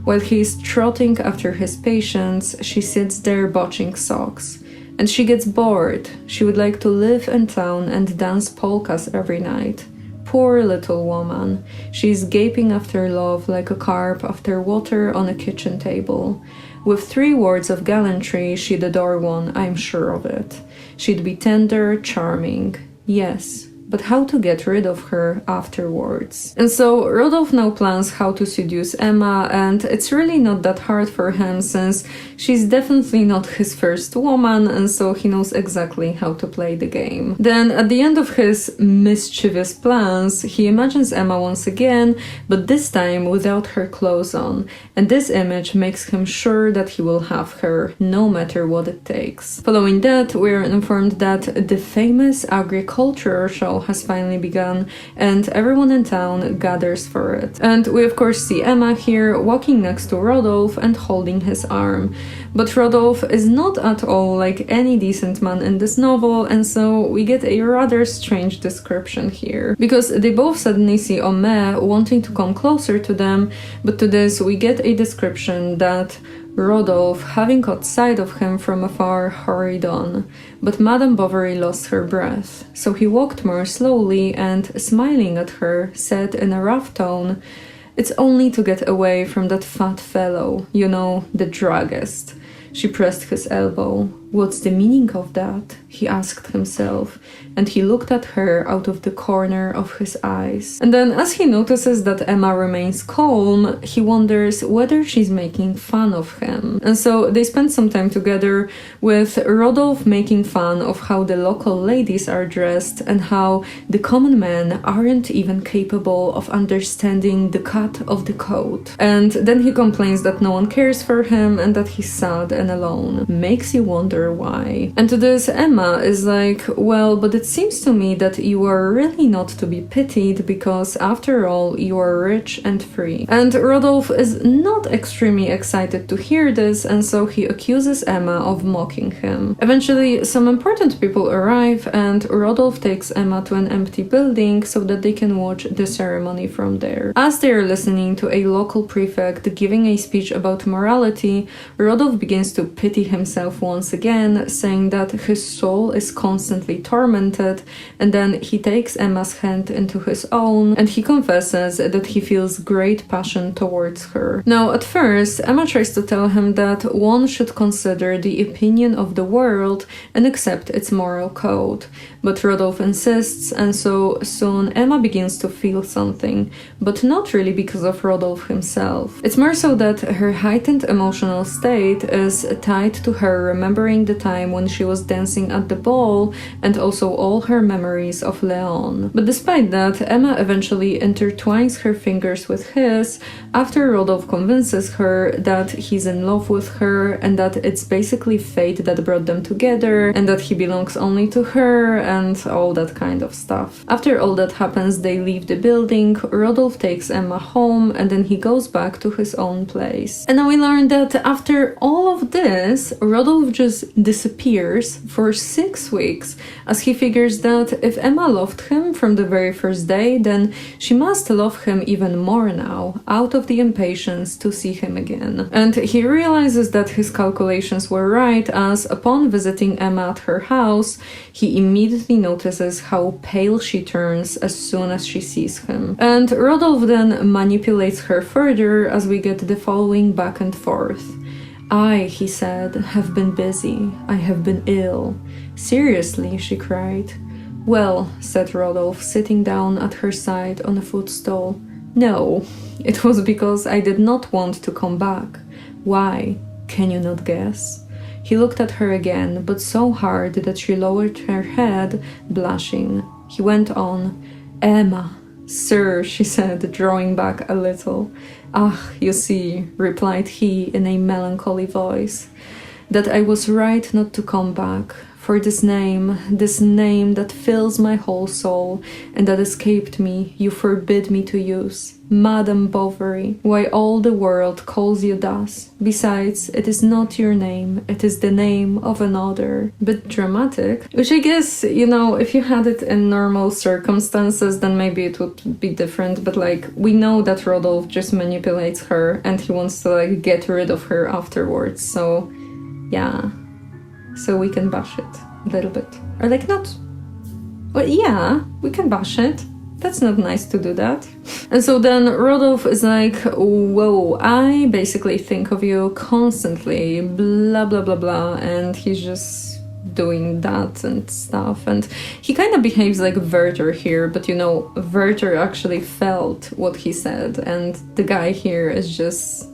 While he is trotting after his patients, she sits there botching socks. And she gets bored. She would like to live in town and dance polkas every night. Poor little woman. She is gaping after love like a carp after water on a kitchen table. With 3 words of gallantry, she'd adore one, I'm sure of it. She'd be tender, charming. Yes, but how to get rid of her afterwards? And so Rodolphe now plans how to seduce Emma, and it's really not that hard for him since she's definitely not his first woman, and so he knows exactly how to play the game. Then at the end of his mischievous plans, he imagines Emma once again, but this time without her clothes on, and this image makes him sure that he will have her, no matter what it takes. Following that, we are informed that the famous agricultural show has finally begun, and everyone in town gathers for it. And we of course see Emma here walking next to Rodolphe and holding his arm. But Rodolphe is not at all like any decent man in this novel, and so we get a rather strange description here. Because they both suddenly see Homais wanting to come closer to them, but to this we get a description that Rodolphe, having caught sight of him from afar, hurried on, but Madame Bovary lost her breath, so he walked more slowly and, smiling at her, said in a rough tone, "It's only to get away from that fat fellow, you know, the druggist." She pressed his elbow. "What's the meaning of that?" he asked himself, and he looked at her out of the corner of his eyes. And then as he notices that Emma remains calm, he wonders whether she's making fun of him. And so they spend some time together, with Rodolphe making fun of how the local ladies are dressed and how the common men aren't even capable of understanding the cut of the coat. And then he complains that no one cares for him and that he's sad and alone. Makes you wonder why. And to this, Emma is like, well, but it seems to me that you are really not to be pitied because after all, you are rich and free. And Rodolphe is not extremely excited to hear this, and so he accuses Emma of mocking him. Eventually, some important people arrive, and Rodolphe takes Emma to an empty building so that they can watch the ceremony from there. As they are listening to a local prefect giving a speech about morality, Rodolphe begins to pity himself once again, saying that his soul is constantly tormented, and then he takes Emma's hand into his own and he confesses that he feels great passion towards her. Now, at first, Emma tries to tell him that one should consider the opinion of the world and accept its moral code, but Rodolphe insists, and so soon Emma begins to feel something, but not really because of Rodolphe himself. It's more so that her heightened emotional state is tied to her remembering the time when she was dancing at the ball and also all her memories of Léon. But despite that, Emma eventually intertwines her fingers with his after Rodolphe convinces her that he's in love with her and that it's basically fate that brought them together and that he belongs only to her and all that kind of stuff. After all that happens, they leave the building, Rodolphe takes Emma home, and then he goes back to his own place. And now we learn that after all of this, Rodolphe just disappears for 6 weeks as he figures that if Emma loved him from the very first day, then she must love him even more now, out of the impatience to see him again. And he realizes that his calculations were right, as upon visiting Emma at her house, he immediately notices how pale she turns as soon as she sees him. And Rodolphe then manipulates her further as we get the following back and forth. I, he said, have been busy. I have been ill. Seriously, she cried. Well, said Rodolphe, sitting down at her side on a footstool. No, it was because I did not want to come back. Why? Can you not guess? He looked at her again, but so hard that she lowered her head, blushing. He went on. Emma. Sir, she said, drawing back a little. Ah, you see, replied he in a melancholy voice, that I was right not to come back, for this name that fills my whole soul, and that escaped me, you forbid me to use. Madame Bovary, why all the world calls you thus. Besides, it is not your name, it is the name of another. Bit dramatic, which I guess, you know, if you had it in normal circumstances, then maybe it would be different, but like, we know that Rodolphe just manipulates her, and he wants to like get rid of her afterwards, so yeah. So we can bash it a little bit. Or like not... Well, yeah, we can bash it. That's not nice to do that. And so then Rodolphe is like, whoa, I basically think of you constantly, blah, blah, blah, blah. And he's just doing that and stuff. And he kind of behaves like Werther here, but you know, Werther actually felt what he said. And the guy here is just...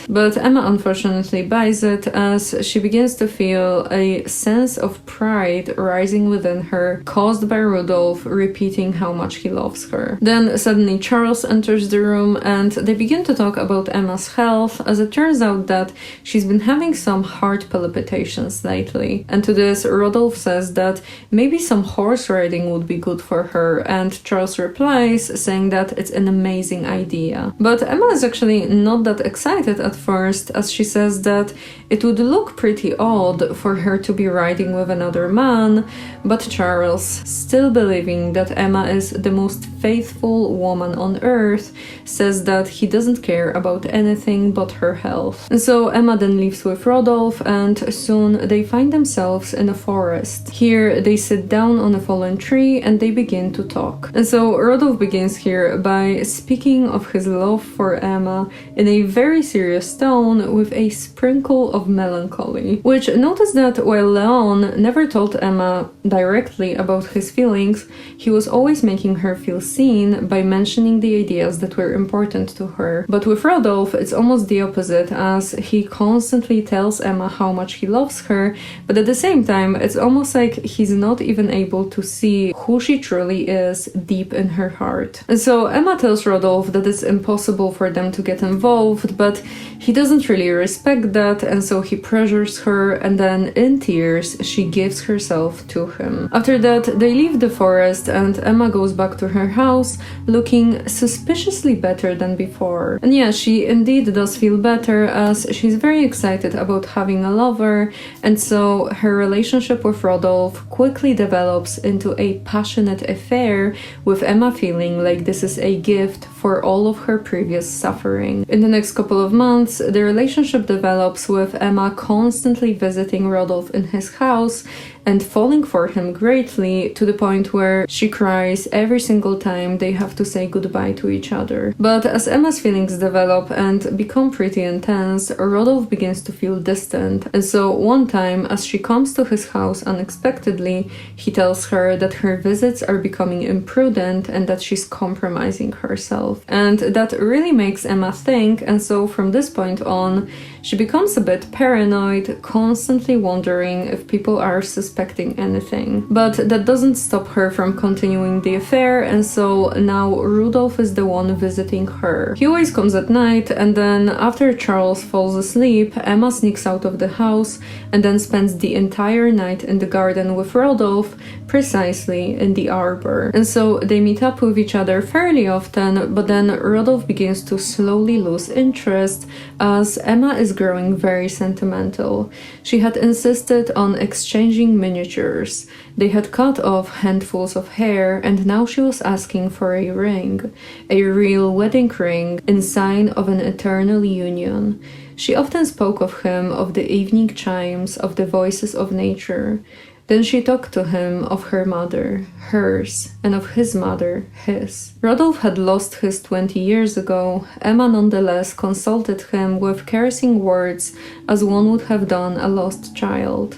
But Emma unfortunately buys it as she begins to feel a sense of pride rising within her, caused by Rodolphe repeating how much he loves her. Then suddenly Charles enters the room and they begin to talk about Emma's health, as it turns out that she's been having some heart palpitations lately. And to this, Rodolphe says that maybe some horse riding would be good for her, and Charles replies saying that it's an amazing idea. But Emma is actually not that excited at first, as she says that it would look pretty odd for her to be riding with another man, but Charles, still believing that Emma is the most faithful woman on earth, says that he doesn't care about anything but her health. And so Emma then leaves with Rodolphe, and soon they find themselves in a forest. Here they sit down on a fallen tree and they begin to talk. And so Rodolphe begins here by speaking of his love for Emma in a very serious tone with a sprinkle of melancholy. Which, notice that while Leon never told Emma directly about his feelings, he was always making her feel seen by mentioning the ideas that were important to her. But with Rodolphe, it's almost the opposite, as he constantly tells Emma how much he loves her, but at the same time, it's almost like he's not even able to see who she truly is deep in her heart. And so Emma tells Rodolphe that it's impossible for them to get involved, but he doesn't really respect that, and so he pressures her, and then in tears she gives herself to him. After that, they leave the forest and Emma goes back to her house looking suspiciously better than before. And yeah, she indeed does feel better, as she's very excited about having a lover, and so her relationship with Rodolphe quickly develops into a passionate affair, with Emma feeling like this is a gift for all of her previous suffering. In the next couple of months, the relationship develops with Emma constantly visiting Rodolphe in his house and falling for him greatly, to the point where she cries every single time they have to say goodbye to each other. But as Emma's feelings develop and become pretty intense, Rodolphe begins to feel distant, and so one time, as she comes to his house unexpectedly, he tells her that her visits are becoming imprudent and that she's compromising herself. And that really makes Emma think, and so from this point on, she becomes a bit paranoid, constantly wondering if people are suspicious expecting anything. But that doesn't stop her from continuing the affair, and so now Rodolphe is the one visiting her. He always comes at night, and then after Charles falls asleep, Emma sneaks out of the house and then spends the entire night in the garden with Rodolphe, precisely in the arbor. And so they meet up with each other fairly often, but then Rodolphe begins to slowly lose interest as Emma is growing very sentimental. She had insisted on exchanging miniatures. They had cut off handfuls of hair, and now she was asking for a ring, a real wedding ring in sign of an eternal union. She often spoke of him, of the evening chimes, of the voices of nature. Then she talked to him of her mother, hers, and of his mother, his. Rodolphe had lost his 20 years ago. Emma nonetheless consulted him with caressing words as one would have done a lost child.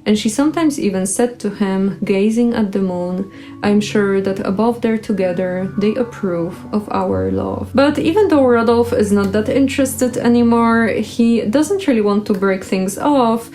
And she sometimes even said to him, gazing at the moon, "I'm sure that above there together they approve of our love." But even though Rodolphe is not that interested anymore, he doesn't really want to break things off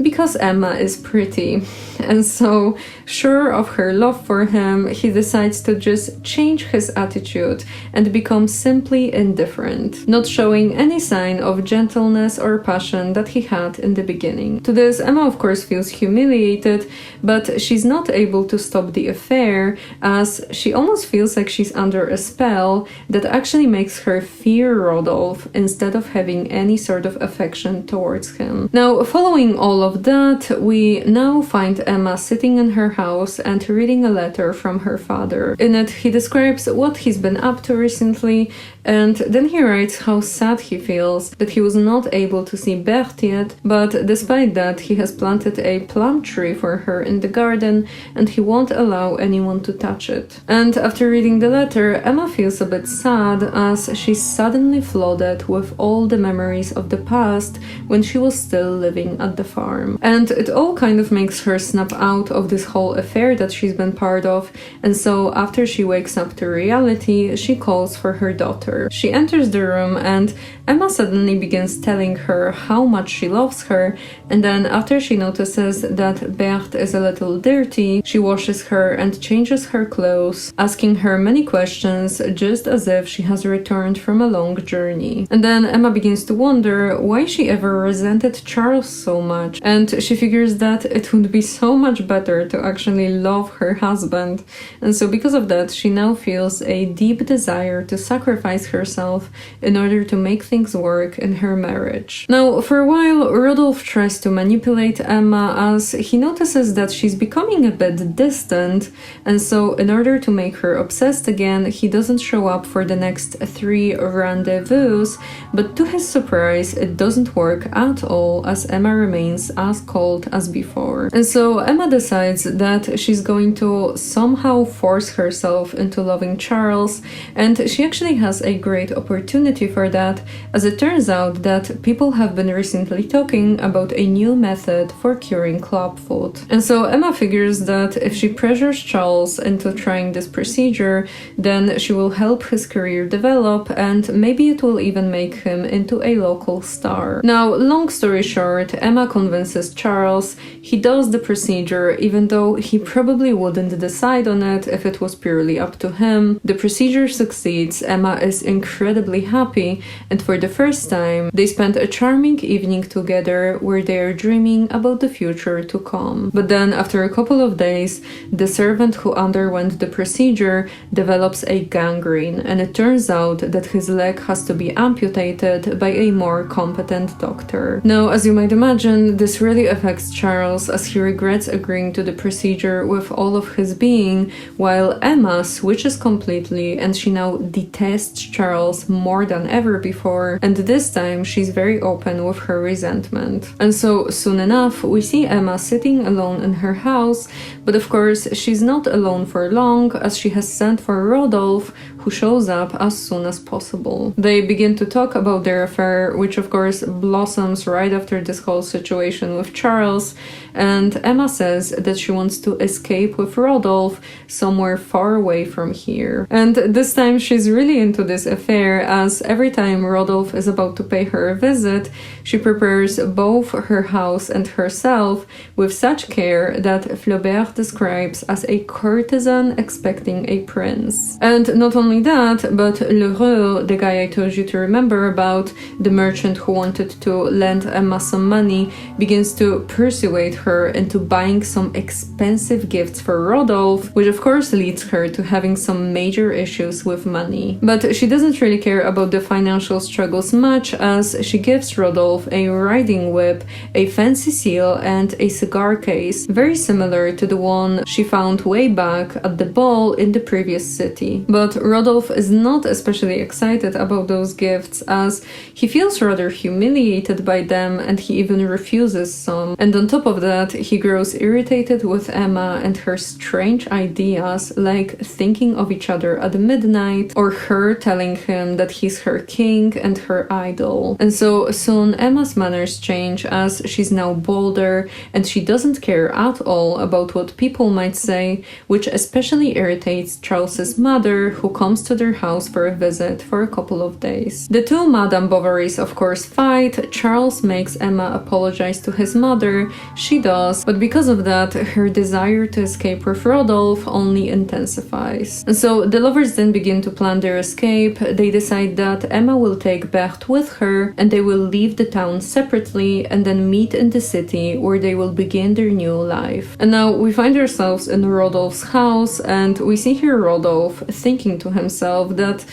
because Emma is pretty. And so, sure of her love for him, he decides to just change his attitude and become simply indifferent, not showing any sign of gentleness or passion that he had in the beginning. To this, Emma of course feels humiliated, but she's not able to stop the affair as she almost feels like she's under a spell that actually makes her fear Rodolphe instead of having any sort of affection towards him. Now, following all of that, we now find Emma sitting in her house and reading a letter from her father. In it, he describes what he's been up to recently, and then he writes how sad he feels that he was not able to see Berthe yet, but despite that, he has planted a plum tree for her in the garden, and he won't allow anyone to touch it. And after reading the letter, Emma feels a bit sad as she's suddenly flooded with all the memories of the past when she was still living at the farm. And it all kind of makes her snap out of this whole affair that she's been part of, and so after she wakes up to reality, she calls for her daughter. She enters the room and Emma suddenly begins telling her how much she loves her, and then after she notices that Berthe is a little dirty, she washes her and changes her clothes, asking her many questions just as if she has returned from a long journey. And then Emma begins to wonder why she ever resented Charles so much, and she figures that it would be so much better to actually love her husband. And so because of that, she now feels a deep desire to sacrifice herself in order to make things work in her marriage. Now, for a while, Rodolphe tries to manipulate Emma as he notices that she's becoming a bit distant, and so in order to make her obsessed again, he doesn't show up for the next 3 rendezvous, but to his surprise, it doesn't work at all as Emma remains as cold as before. And so Emma decides that she's going to somehow force herself into loving Charles, and she actually has a great opportunity for that, as it turns out that people have been recently talking about a new method for curing clubfoot. And so Emma figures that if she pressures Charles into trying this procedure, then she will help his career develop, and maybe it will even make him into a local star. Now, long story short, Emma convinces Charles. He does the procedure, even though he probably wouldn't decide on it if it was purely up to him. The procedure succeeds, Emma is incredibly happy, and for the first time, they spend a charming evening together where they are dreaming about the future to come. But then, after a couple of days, the servant who underwent the procedure develops a gangrene, and it turns out that his leg has to be amputated by a more competent doctor. Now, as you might imagine, this really affects Charles as he regrets agreeing to the procedure with all of his being, while Emma switches completely and she now detests Charles more than ever before, and this time she's very open with her resentment. And so soon enough, we see Emma sitting alone in her house, but of course she's not alone for long as she has sent for Rodolphe, who shows up as soon as possible. They begin to talk about their affair, which of course blossoms right after this whole situation with Charles, and Emma says that she wants to escape with Rodolphe somewhere far away from here. And this time she's really into this affair, as every time Rodolphe is about to pay her a visit, she prepares both her house and herself with such care that Flaubert describes as a courtesan expecting a prince. And not only that, but Lheureux, the guy I told you to remember about, the merchant who wanted to lend Emma some money, begins to persuade her into buying some expensive gifts for Rodolphe, which of course leads her to having some major issues with money. But she doesn't really care about the financial struggles much, as she gives Rodolphe a riding whip, a fancy seal, and a cigar case, very similar to the one she found way back at the ball in the previous city. But Rodolphe is not especially excited about those gifts, as he feels rather humiliated by them and he even refuses some. And on top of that, he grows irritated with Emma and her strange ideas, like thinking of each other at midnight, or her telling him that he's her king and her idol. And so soon Emma's manners change, as she's now bolder and she doesn't care at all about what people might say, which especially irritates Charles's mother, who comes to their house for a visit for a couple of days. The two Madame Bovarys of course fight. Charles makes Emma apologize to his mother, she does, but because of that, her desire to escape with Rodolphe only intensifies. And so the lovers then begin to plan their escape. They decide that Emma will take Berthe with her and they will leave the town separately and then meet in the city where they will begin their new life. And now we find ourselves in Rodolphe's house, and we see here Rodolphe thinking to himself that,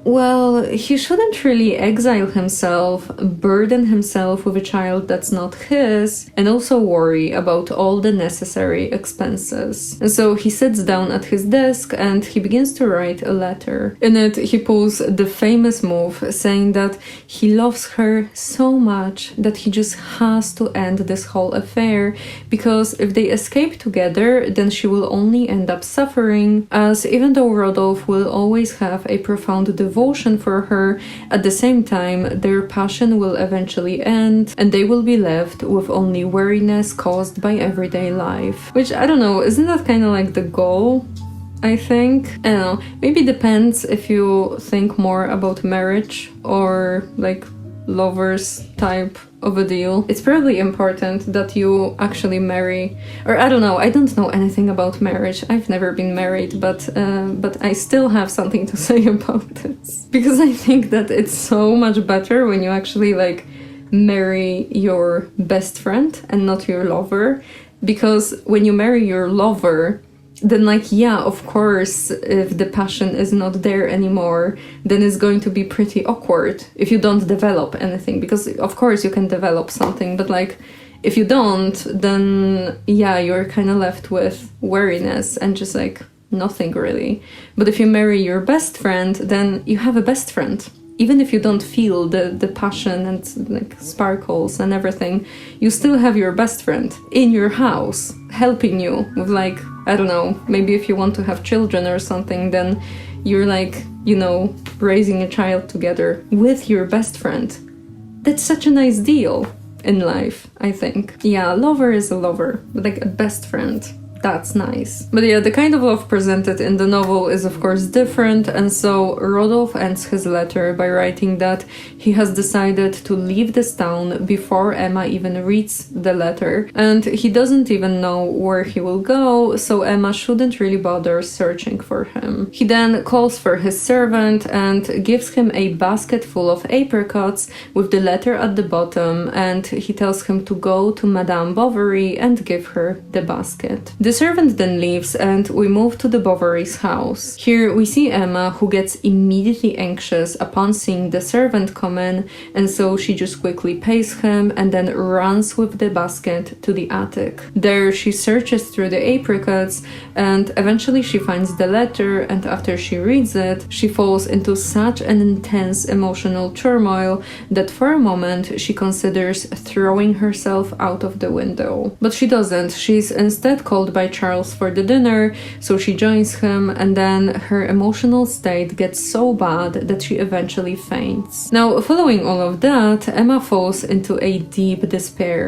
well, he shouldn't really exile himself, burden himself with a child that's not his, and also worry about all the necessary expenses. And so he sits down at his desk and he begins to write a letter. In it, he pulls the famous move, saying that he loves her so much that he just has to end this whole affair, because if they escape together, then she will only end up suffering, as even though Rodolphe will always have a profound devotion for her, at the same time their passion will eventually end and they will be left with only weariness caused by everyday life. Which, I don't know, isn't that kind of like the goal? I think. I don't know, maybe depends if you think more about marriage or like lovers type of a deal. It's probably important that you actually marry, or I don't know, I don't know anything about marriage. I've never been married, but I still have something to say about this, because I think that it's so much better when you actually like marry your best friend and not your lover, because when you marry your lover, then like, yeah, of course, if the passion is not there anymore, then it's going to be pretty awkward if you don't develop anything, because of course you can develop something, but like if you don't, then yeah, you're kind of left with weariness and just like nothing really. But if you marry your best friend, then you have a best friend. Even if you don't feel the passion and like sparkles and everything, you still have your best friend in your house helping you with like, I don't know, maybe if you want to have children or something, then you're like, you know, raising a child together with your best friend. That's such a nice deal in life, I think. Yeah, a lover is a lover, but like a best friend, that's nice. But yeah, the kind of love presented in the novel is of course different, and so Rodolphe ends his letter by writing that he has decided to leave this town before Emma even reads the letter, and he doesn't even know where he will go, so Emma shouldn't really bother searching for him. He then calls for his servant and gives him a basket full of apricots with the letter at the bottom, and he tells him to go to Madame Bovary and give her the basket. The servant then leaves and we move to the Bovarys' house. Here we see Emma, who gets immediately anxious upon seeing the servant come in, and so she just quickly pays him and then runs with the basket to the attic. There she searches through the apricots and eventually she finds the letter, and after she reads it, she falls into such an intense emotional turmoil that for a moment she considers throwing herself out of the window. But she doesn't. She's instead called by Charles for the dinner, so she joins him, and then her emotional state gets so bad that she eventually faints. Now, following all of that, Emma falls into a deep despair,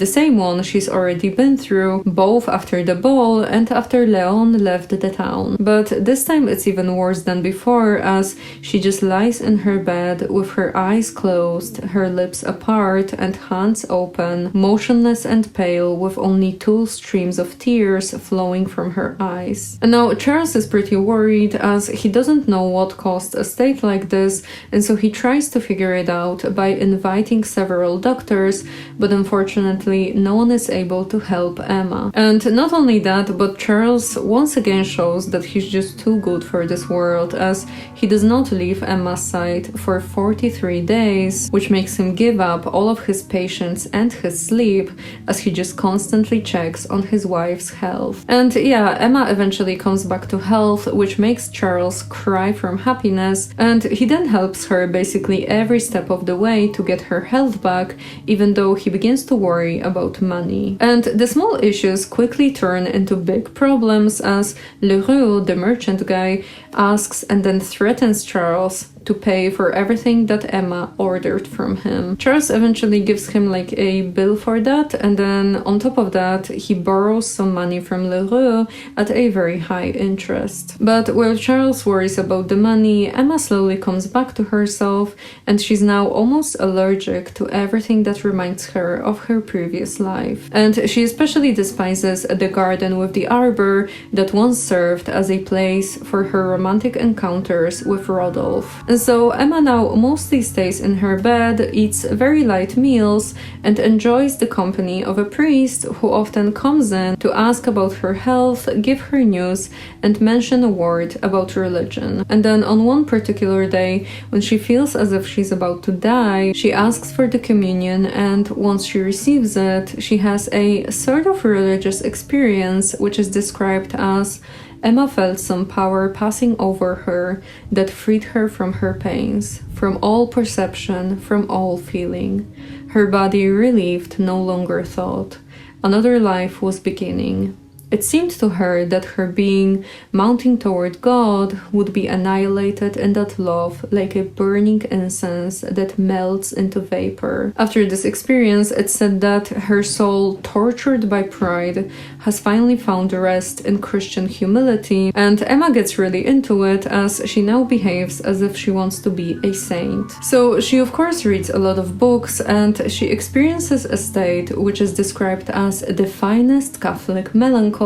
the same one she's already been through, both after the ball and after Leon left the town. But this time it's even worse than before, as she just lies in her bed with her eyes closed, her lips apart and hands open, motionless and pale, with only 2 streams of tears flowing from her eyes. And now Charles is pretty worried, as he doesn't know what caused a state like this, and so he tries to figure it out by inviting several doctors, but unfortunately no one is able to help Emma. And not only that, but Charles once again shows that he's just too good for this world, as he does not leave Emma's side for 43 days, which makes him give up all of his patience and his sleep, as he just constantly checks on his wife's health. And yeah, Emma eventually comes back to health, which makes Charles cry from happiness, and he then helps her basically every step of the way to get her health back, even though he begins to worry about money. And the small issues quickly turn into big problems, as Leroux, the merchant guy, asks and then threatens Charles to pay for everything that Emma ordered from him. Charles eventually gives him like a bill for that, and then on top of that he borrows some money from Leroux at a very high interest. But while Charles worries about the money, Emma slowly comes back to herself, and she's now almost allergic to everything that reminds her of her previous life. And she especially despises the garden with the arbor that once served as a place for her romantic encounters with Rodolphe. And so Emma now mostly stays in her bed, eats very light meals, and enjoys the company of a priest who often comes in to ask about her health, give her news, and mention a word about religion. And then on one particular day, when she feels as if she's about to die, she asks for the communion, and once she receives it, she has a sort of religious experience, which is described as Emma felt some power passing over her that freed her from her pains, from all perception, from all feeling. Her body relieved, no longer thought. Another life was beginning. It seemed to her that her being, mounting toward God, would be annihilated in that love like a burning incense that melts into vapor. After this experience, it said that her soul, tortured by pride, has finally found rest in Christian humility, and Emma gets really into it, as she now behaves as if she wants to be a saint. So she of course reads a lot of books, and she experiences a state which is described as the finest Catholic melancholy,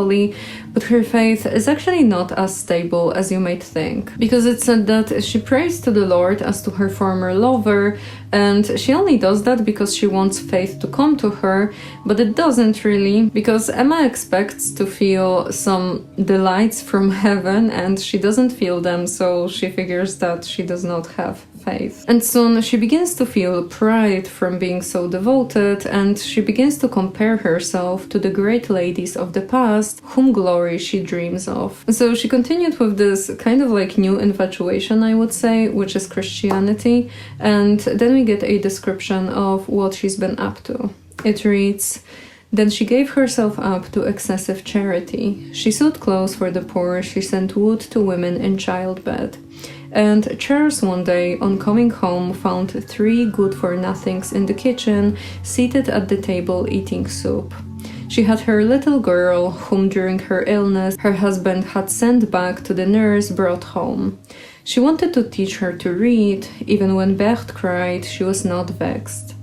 but her faith is actually not as stable as you might think, because it said that she prays to the Lord as to her former lover, and she only does that because she wants faith to come to her, but it doesn't really, because Emma expects to feel some delights from heaven and she doesn't feel them, so she figures that she does not have faith. And soon she begins to feel pride from being so devoted, and she begins to compare herself to the great ladies of the past whom glory she dreams of. So she continued with this kind of like new infatuation, I would say, which is Christianity, and then we get a description of what she's been up to. It reads, "Then she gave herself up to excessive charity. She sewed clothes for the poor, she sent wood to women in childbed. And Charles one day, on coming home, found 3 good-for-nothings in the kitchen, seated at the table eating soup. She had her little girl, whom during her illness her husband had sent back to the nurse, brought home. She wanted to teach her to read. Even when Berthe cried, she was not vexed.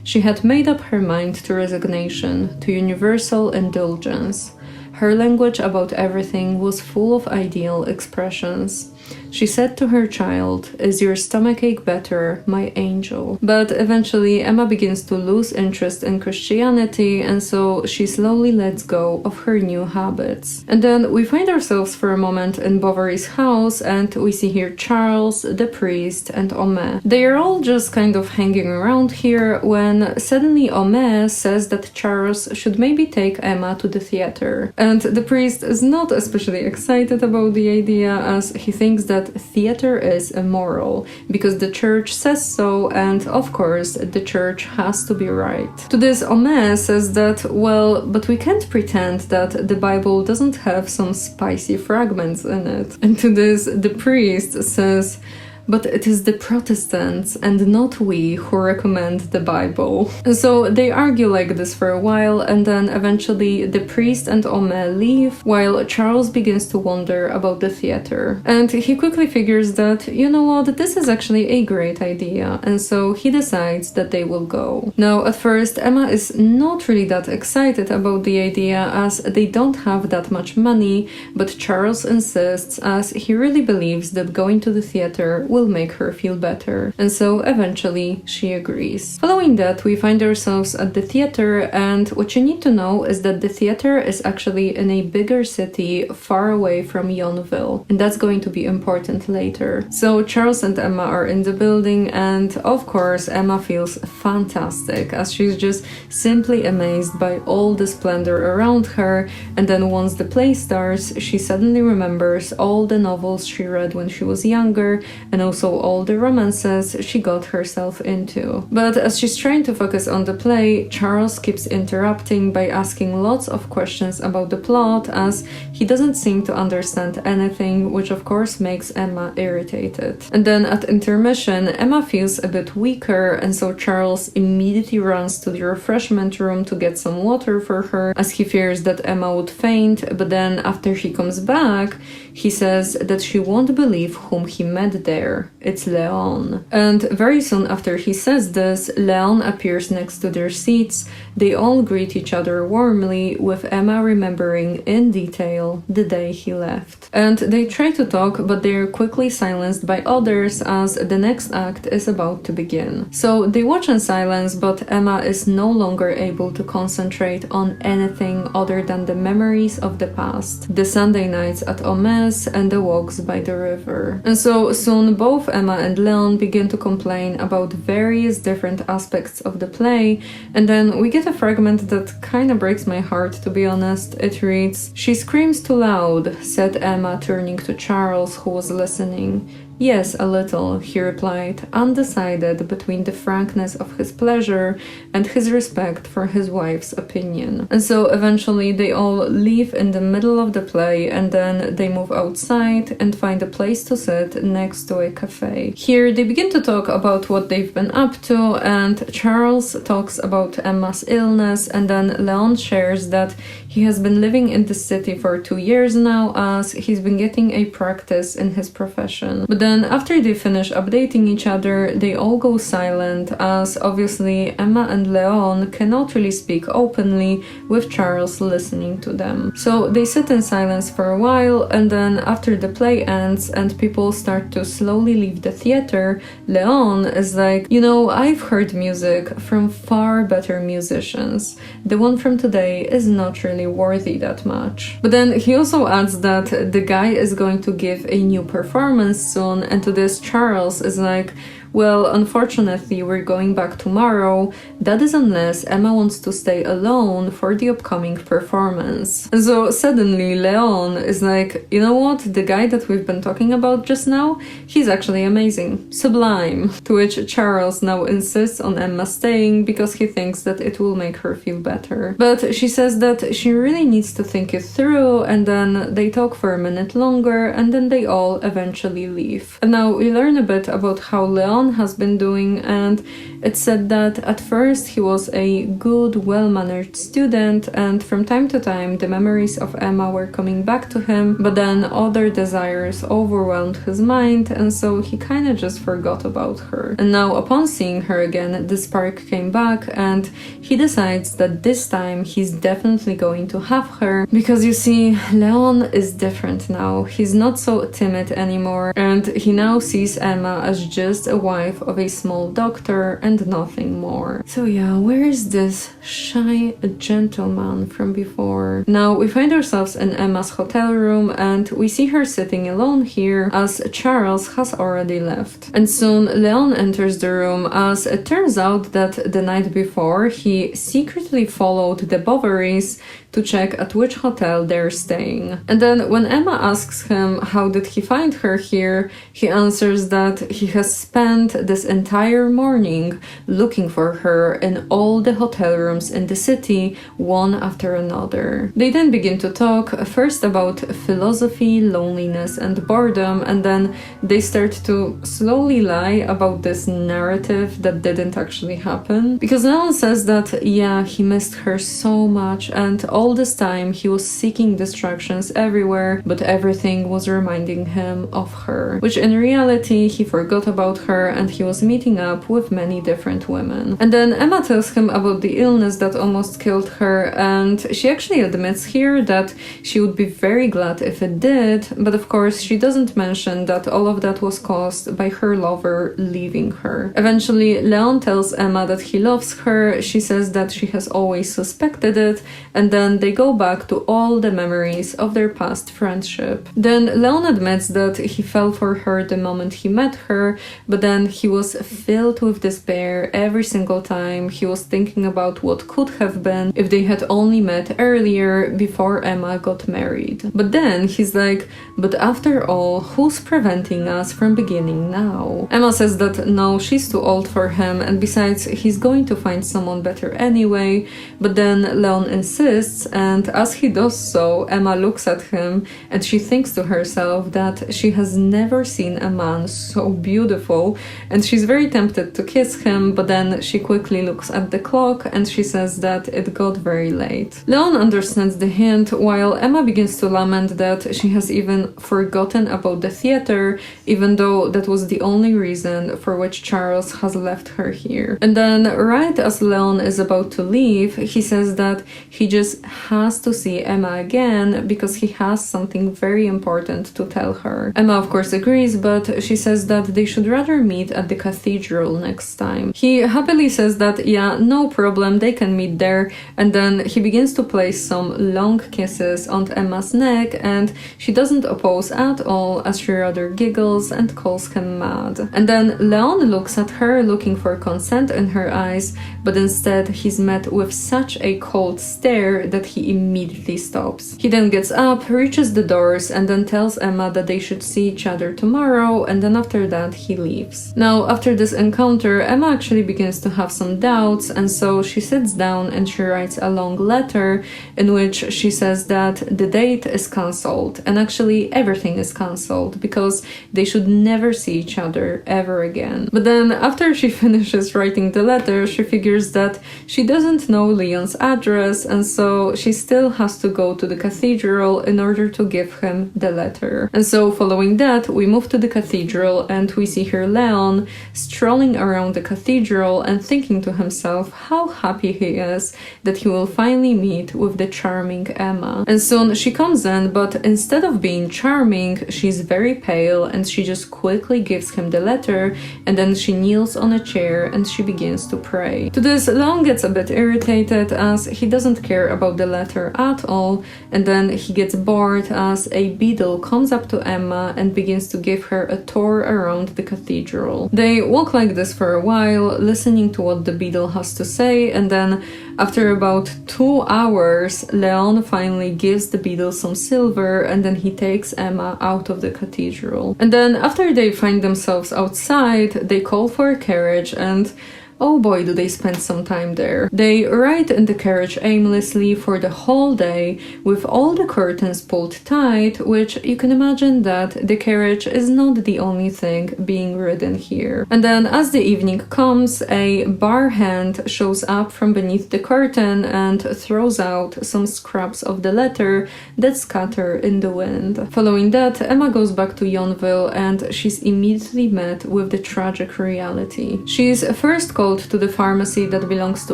She had made up her mind to resignation, to universal indulgence. Her language about everything was full of ideal expressions. She said to her child, 'Is your stomachache better, my angel?' But eventually Emma begins to lose interest in Christianity, and so she slowly lets go of her new habits. And then we find ourselves for a moment in Bovary's house, and we see here Charles, the priest, and Homais. They are all just kind of hanging around here when suddenly Homais says that Charles should maybe take Emma to the theater. And the priest is not especially excited about the idea, as he thinks thinks that theater is immoral because the church says so, and of course the church has to be right. To this, Homais says that, well, but we can't pretend that the Bible doesn't have some spicy fragments in it. And to this, the priest says, but it is the Protestants and not we who recommend the Bible. So they argue like this for a while, and then eventually the priest and Homais leave while Charles begins to wonder about the theater. And he quickly figures that, you know what, this is actually a great idea, and so he decides that they will go. Now, at first, Emma is not really that excited about the idea as they don't have that much money, but Charles insists as he really believes that going to the theater will make her feel better, and so eventually she agrees. Following that, we find ourselves at the theater, and what you need to know is that the theater is actually in a bigger city far away from Yonville, and that's going to be important later. So Charles and Emma are in the building, and of course Emma feels fantastic as she's just simply amazed by all the splendor around her, and then once the play starts, she suddenly remembers all the novels she read when she was younger, and also all the romances she got herself into. But as she's trying to focus on the play, Charles keeps interrupting by asking lots of questions about the plot as he doesn't seem to understand anything, which of course makes Emma irritated. And then at intermission, Emma feels a bit weaker, and so Charles immediately runs to the refreshment room to get some water for her as he fears that Emma would faint, but then after he comes back, he says that she won't believe whom he met there. It's Leon. And very soon after he says this, Leon appears next to their seats. They all greet each other warmly, with Emma remembering in detail the day he left. And they try to talk, but they're quickly silenced by others as the next act is about to begin. So they watch in silence, but Emma is no longer able to concentrate on anything other than the memories of the past, the Sunday nights at Homais and the walks by the river. And so soon both Emma and Leon begin to complain about various different aspects of the play, and then we get a fragment that kinda breaks my heart, to be honest. It reads, "She screams too loud," said Emma, turning to Charles, who was listening. "Yes, a little," he replied, undecided between the frankness of his pleasure and his respect for his wife's opinion. And so eventually they all leave in the middle of the play, and then they move outside and find a place to sit next to a cafe. Here they begin to talk about what they've been up to, and Charles talks about Emma's illness, and then Leon shares that he has been living in the city for 2 years now as he's been getting a practice in his profession. But then after they finish updating each other, they all go silent as obviously Emma and Leon cannot really speak openly with Charles listening to them. So they sit in silence for a while, and then after the play ends and people start to slowly leave the theater, Leon is like, you know, I've heard music from far better musicians. The one from today is not really worthy that much. But then he also adds that the guy is going to give a new performance soon, and to this Charles is like, well, unfortunately, we're going back tomorrow. That is unless Emma wants to stay alone for the upcoming performance. And so suddenly Leon is like, you know what? The guy that we've been talking about just now, he's actually amazing. Sublime. To which Charles now insists on Emma staying because he thinks that it will make her feel better. But she says that she really needs to think it through, and then they talk for a minute longer, and then they all eventually leave. And now we learn a bit about how Leon has been doing, and it's said that at first he was a good, well-mannered student, and from time to time the memories of Emma were coming back to him, but then other desires overwhelmed his mind, and so he kind of just forgot about her. And now upon seeing her again, the spark came back, and he decides that this time he's definitely going to have her, because you see, Leon is different now. He's not so timid anymore, and he now sees Emma as just a wife of a small doctor and nothing more. So yeah, where is this shy gentleman from before? Now we find ourselves in Emma's hotel room and we see her sitting alone here as Charles has already left. And soon Leon enters the room, as it turns out that the night before he secretly followed the Bovarys to check at which hotel they're staying. And then when Emma asks him how did he find her here, he answers that he has spent this entire morning looking for her in all the hotel rooms in the city, one after another. They then begin to talk, first about philosophy, loneliness, and boredom, and then they start to slowly lie about this narrative that didn't actually happen. Because Leon says that, yeah, he missed her so much, and all this time he was seeking distractions everywhere, but everything was reminding him of her. Which in reality, he forgot about her and he was meeting up with many different women. And then Emma tells him about the illness that almost killed her, and she actually admits here that she would be very glad if it did, but of course she doesn't mention that all of that was caused by her lover leaving her. Eventually, Leon tells Emma that he loves her. She says that she has always suspected it, and then they go back to all the memories of their past friendship. Then Leon admits that he fell for her the moment he met her, but then he was filled with despair every single time he was thinking about what could have been if they had only met earlier before Emma got married. But then he's like, but after all, who's preventing us from beginning now? Emma says that no, she's too old for him, and besides, he's going to find someone better anyway. But then Leon insists, and as he does so, Emma looks at him and she thinks to herself that she has never seen a man so beautiful, and she's very tempted to kiss him, but then she quickly looks at the clock and she says that it got very late. Leon understands the hint, while Emma begins to lament that she has even forgotten about the theater, even though that was the only reason for which Charles has left her here. And then right as Leon is about to leave, he says that he just has to see Emma again because he has something very important to tell her. Emma of course agrees, but she says that they should rather meet at the cathedral next time. He happily says that yeah, no problem, they can meet there, and then he begins to place some long kisses on Emma's neck, and she doesn't oppose at all, as she rather giggles and calls him mad. And then Leon looks at her looking for consent in her eyes, but instead he's met with such a cold stare that he immediately stops. He then gets up, reaches the doors, and then tells Emma that they should see each other tomorrow, and then after that he leaves. Now after this encounter, Emma actually begins to have some doubts, and so she sits down and she writes a long letter in which she says that the date is cancelled, and actually everything is cancelled because they should never see each other ever again. But then after she finishes writing the letter, she figures that she doesn't know Leon's address, and so she still has to go to the cathedral in order to give him the letter. And so following that, we move to the cathedral and we see here Leon strolling around the cathedral and thinking to himself how happy he is that he will finally meet with the charming Emma. And soon she comes in, but instead of being charming, she's very pale, and she just quickly gives him the letter, and then she kneels on a chair and she begins to pray. To this, Leon gets a bit irritated as he doesn't care about the letter at all, and then he gets bored as a beadle comes up to Emma and begins to give her a tour around the cathedral. They walk like this for a while, listening to what the beadle has to say, and then after about 2 hours, Leon finally gives the beadle some silver, and then he takes Emma out of the cathedral. And then after they find themselves outside, they call for a carriage, and oh boy, do they spend some time there. They ride in the carriage aimlessly for the whole day with all the curtains pulled tight, which you can imagine that the carriage is not the only thing being ridden here. And then as the evening comes, a bar hand shows up from beneath the curtain and throws out some scraps of the letter that scatter in the wind. Following that, Emma goes back to Yonville and she's immediately met with the tragic reality. She's first called called to the pharmacy that belongs to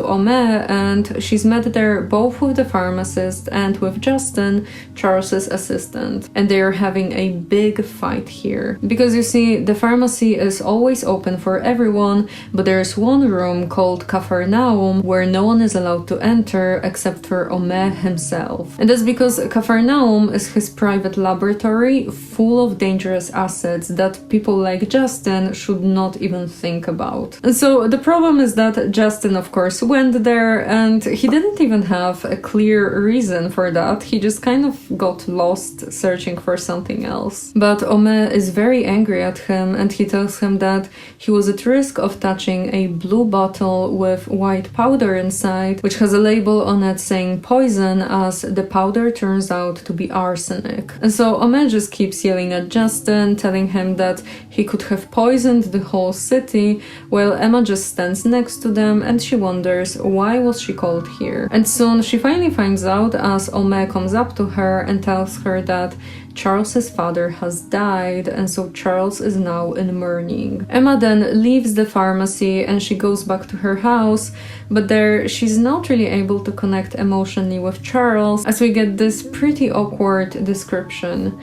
Homais, and she's met there both with the pharmacist and with Justin, Charles's assistant. And they are having a big fight here. Because you see, the pharmacy is always open for everyone, but there's one room called Capharnaum where no one is allowed to enter except for Homais himself. And that's because Capharnaum is his private laboratory full of dangerous acids that people like Justin should not even think about. And so the problem is that Justin, of course, went there, and he didn't even have a clear reason for that. He just kind of got lost searching for something else. But Homais is very angry at him, and he tells him that he was at risk of touching a blue bottle with white powder inside, which has a label on it saying poison, as the powder turns out to be arsenic. And so Homais just keeps yelling at Justin, telling him that he could have poisoned the whole city, while Emma just stands next to them and she wonders why was she called here. And soon she finally finds out as Homais comes up to her and tells her that Charles's father has died, and so Charles is now in mourning. Emma then leaves the pharmacy and she goes back to her house, but there she's not really able to connect emotionally with Charles, as we get this pretty awkward description.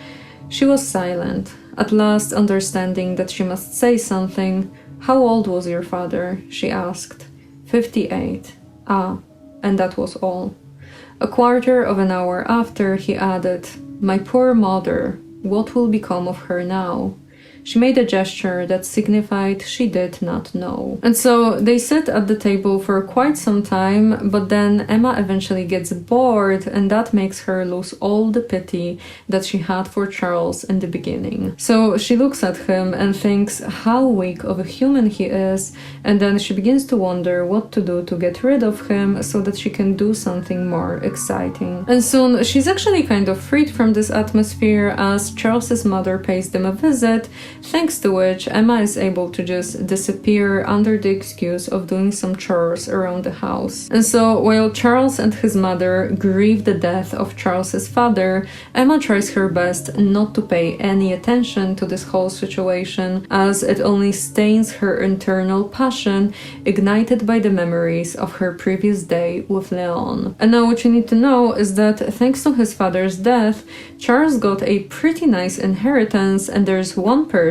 She was silent, at last understanding that she must say something. "How old was your father?" she asked. 58. Ah, and that was all. A quarter of an hour after, he added, "My poor mother, what will become of her now?" She made a gesture that signified she did not know. And so they sit at the table for quite some time, but then Emma eventually gets bored, and that makes her lose all the pity that she had for Charles in the beginning. So she looks at him and thinks how weak of a human he is, and then she begins to wonder what to do to get rid of him so that she can do something more exciting. And soon she's actually kind of freed from this atmosphere as Charles's mother pays them a visit, thanks to which Emma is able to just disappear under the excuse of doing some chores around the house. And so while Charles and his mother grieve the death of Charles's father, Emma tries her best not to pay any attention to this whole situation, as it only stains her internal passion ignited by the memories of her previous day with Leon. And now what you need to know is that thanks to his father's death, Charles got a pretty nice inheritance, and there's one person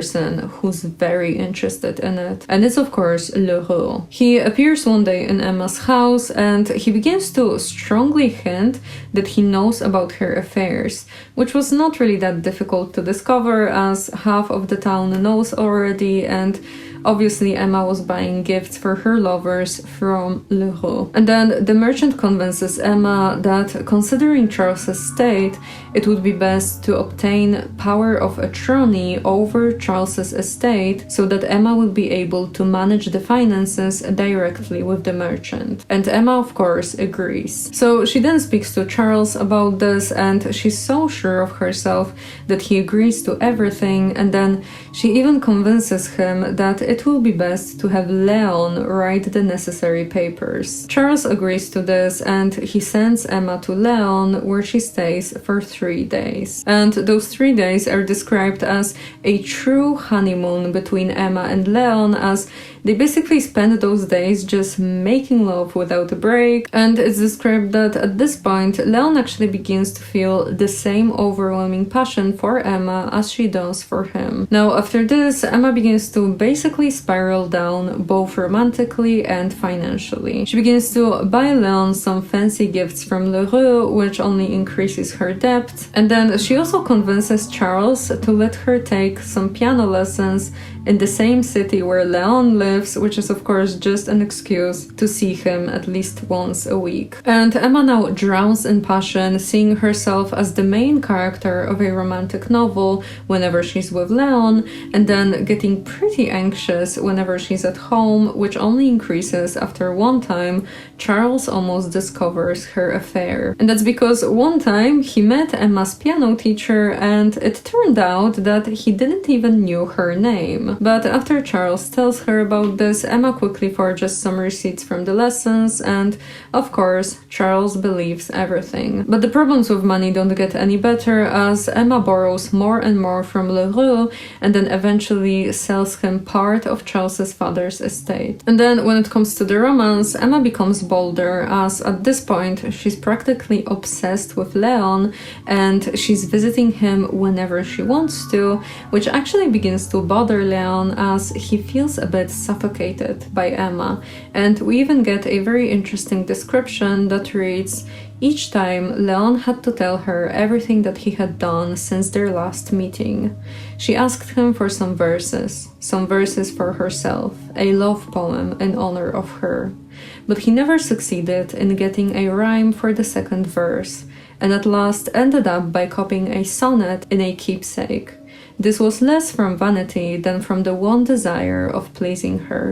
who's very interested in it, and it's of course Leroux. He appears one day in Emma's house and he begins to strongly hint that he knows about her affairs, which was not really that difficult to discover as half of the town knows already, and obviously Emma was buying gifts for her lovers from Leroux. And then the merchant convinces Emma that considering Charles's state, it would be best to obtain power of attorney over Charles's estate so that Emma would be able to manage the finances directly with the merchant. And Emma of course agrees. So she then speaks to Charles about this, and she's so sure of herself that he agrees to everything, and then she even convinces him that it will be best to have Leon write the necessary papers. Charles agrees to this, and he sends Emma to Leon, where she stays for 3 days. And those 3 days are described as a true honeymoon between Emma and Leon, as they basically spend those days just making love without a break, and it's described that at this point Leon actually begins to feel the same overwhelming passion for Emma as she does for him. Now after this, Emma begins to basically spiral down both romantically and financially. She begins to buy Leon some fancy gifts from Leroux, which only increases her debt, and then she also convinces Charles to let her take some piano lessons in the same city where Leon lives, which is of course just an excuse to see him at least once a week. And Emma now drowns in passion, seeing herself as the main character of a romantic novel whenever she's with Leon, and then getting pretty anxious whenever she's at home, which only increases after one time Charles almost discovers her affair. And that's because one time he met Emma's piano teacher, and it turned out that he didn't even knew her name. But after Charles tells her about about this, Emma quickly forges some receipts from the lessons, and of course, Charles believes everything. But the problems with money don't get any better, as Emma borrows more and more from Leroux, and then eventually sells him part of Charles's father's estate. And then when it comes to the romance, Emma becomes bolder, as at this point she's practically obsessed with Leon, and she's visiting him whenever she wants to, which actually begins to bother Leon as he feels a bit suffocated by Emma. And we even get a very interesting description that reads, "Each time, Leon had to tell her everything that he had done since their last meeting. She asked him for some verses for herself, a love poem in honor of her. But he never succeeded in getting a rhyme for the second verse, and at last ended up by copying a sonnet in a keepsake. This was less from vanity than from the one desire of pleasing her.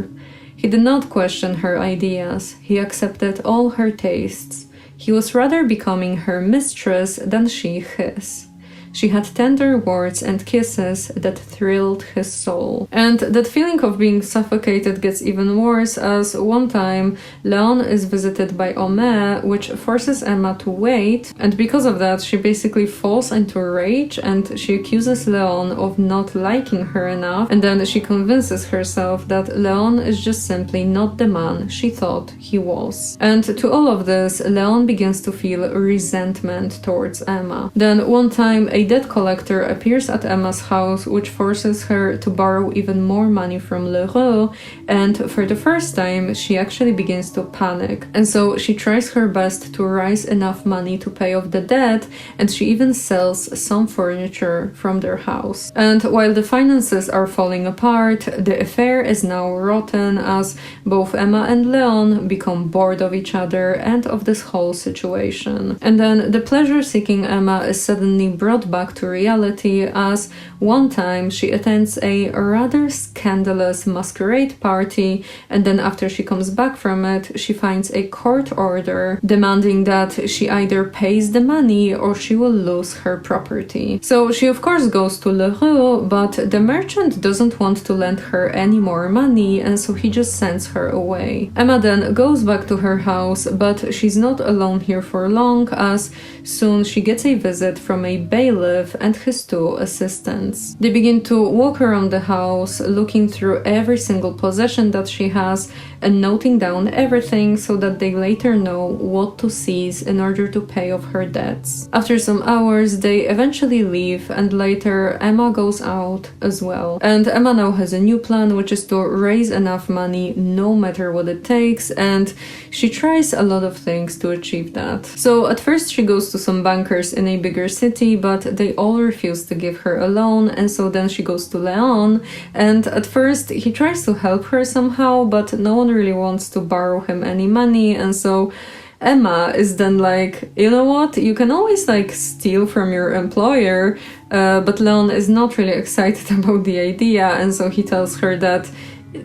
He did not question her ideas, he accepted all her tastes. He was rather becoming her mistress than she his. She had tender words and kisses that thrilled his soul." And that feeling of being suffocated gets even worse, as one time Leon is visited by Homais, which forces Emma to wait, and because of that she basically falls into rage and she accuses Leon of not liking her enough, and then she convinces herself that Leon is just simply not the man she thought he was. And to all of this, Leon begins to feel resentment towards Emma. Then one time a debt collector appears at Emma's house, which forces her to borrow even more money from Leroux, and for the first time she actually begins to panic. And so she tries her best to raise enough money to pay off the debt, and she even sells some furniture from their house. And while the finances are falling apart, the affair is now rotten, as both Emma and Leon become bored of each other and of this whole situation. And then the pleasure-seeking Emma is suddenly brought back to reality, as one time she attends a rather scandalous masquerade party, and then after she comes back from it, she finds a court order demanding that she either pays the money or she will lose her property. So she of course goes to Leroux, but the merchant doesn't want to lend her any more money, and so he just sends her away. Emma then goes back to her house, but she's not alone here for long, as soon she gets a visit from a bailiff and his two assistants. They begin to walk around the house, looking through every single possession that she has and noting down everything so that they later know what to seize in order to pay off her debts. After some hours, they eventually leave, and later Emma goes out as well. And Emma now has a new plan, which is to raise enough money no matter what it takes, and she tries a lot of things to achieve that. So at first she goes to some bankers in a bigger city, but they all refuse to give her a loan, and so then she goes to Leon, and at first he tries to help her somehow, but no one really wants to borrow him any money, and so Emma is then like, you know what, you can always like steal from your employer, but Leon is not really excited about the idea, and so he tells her that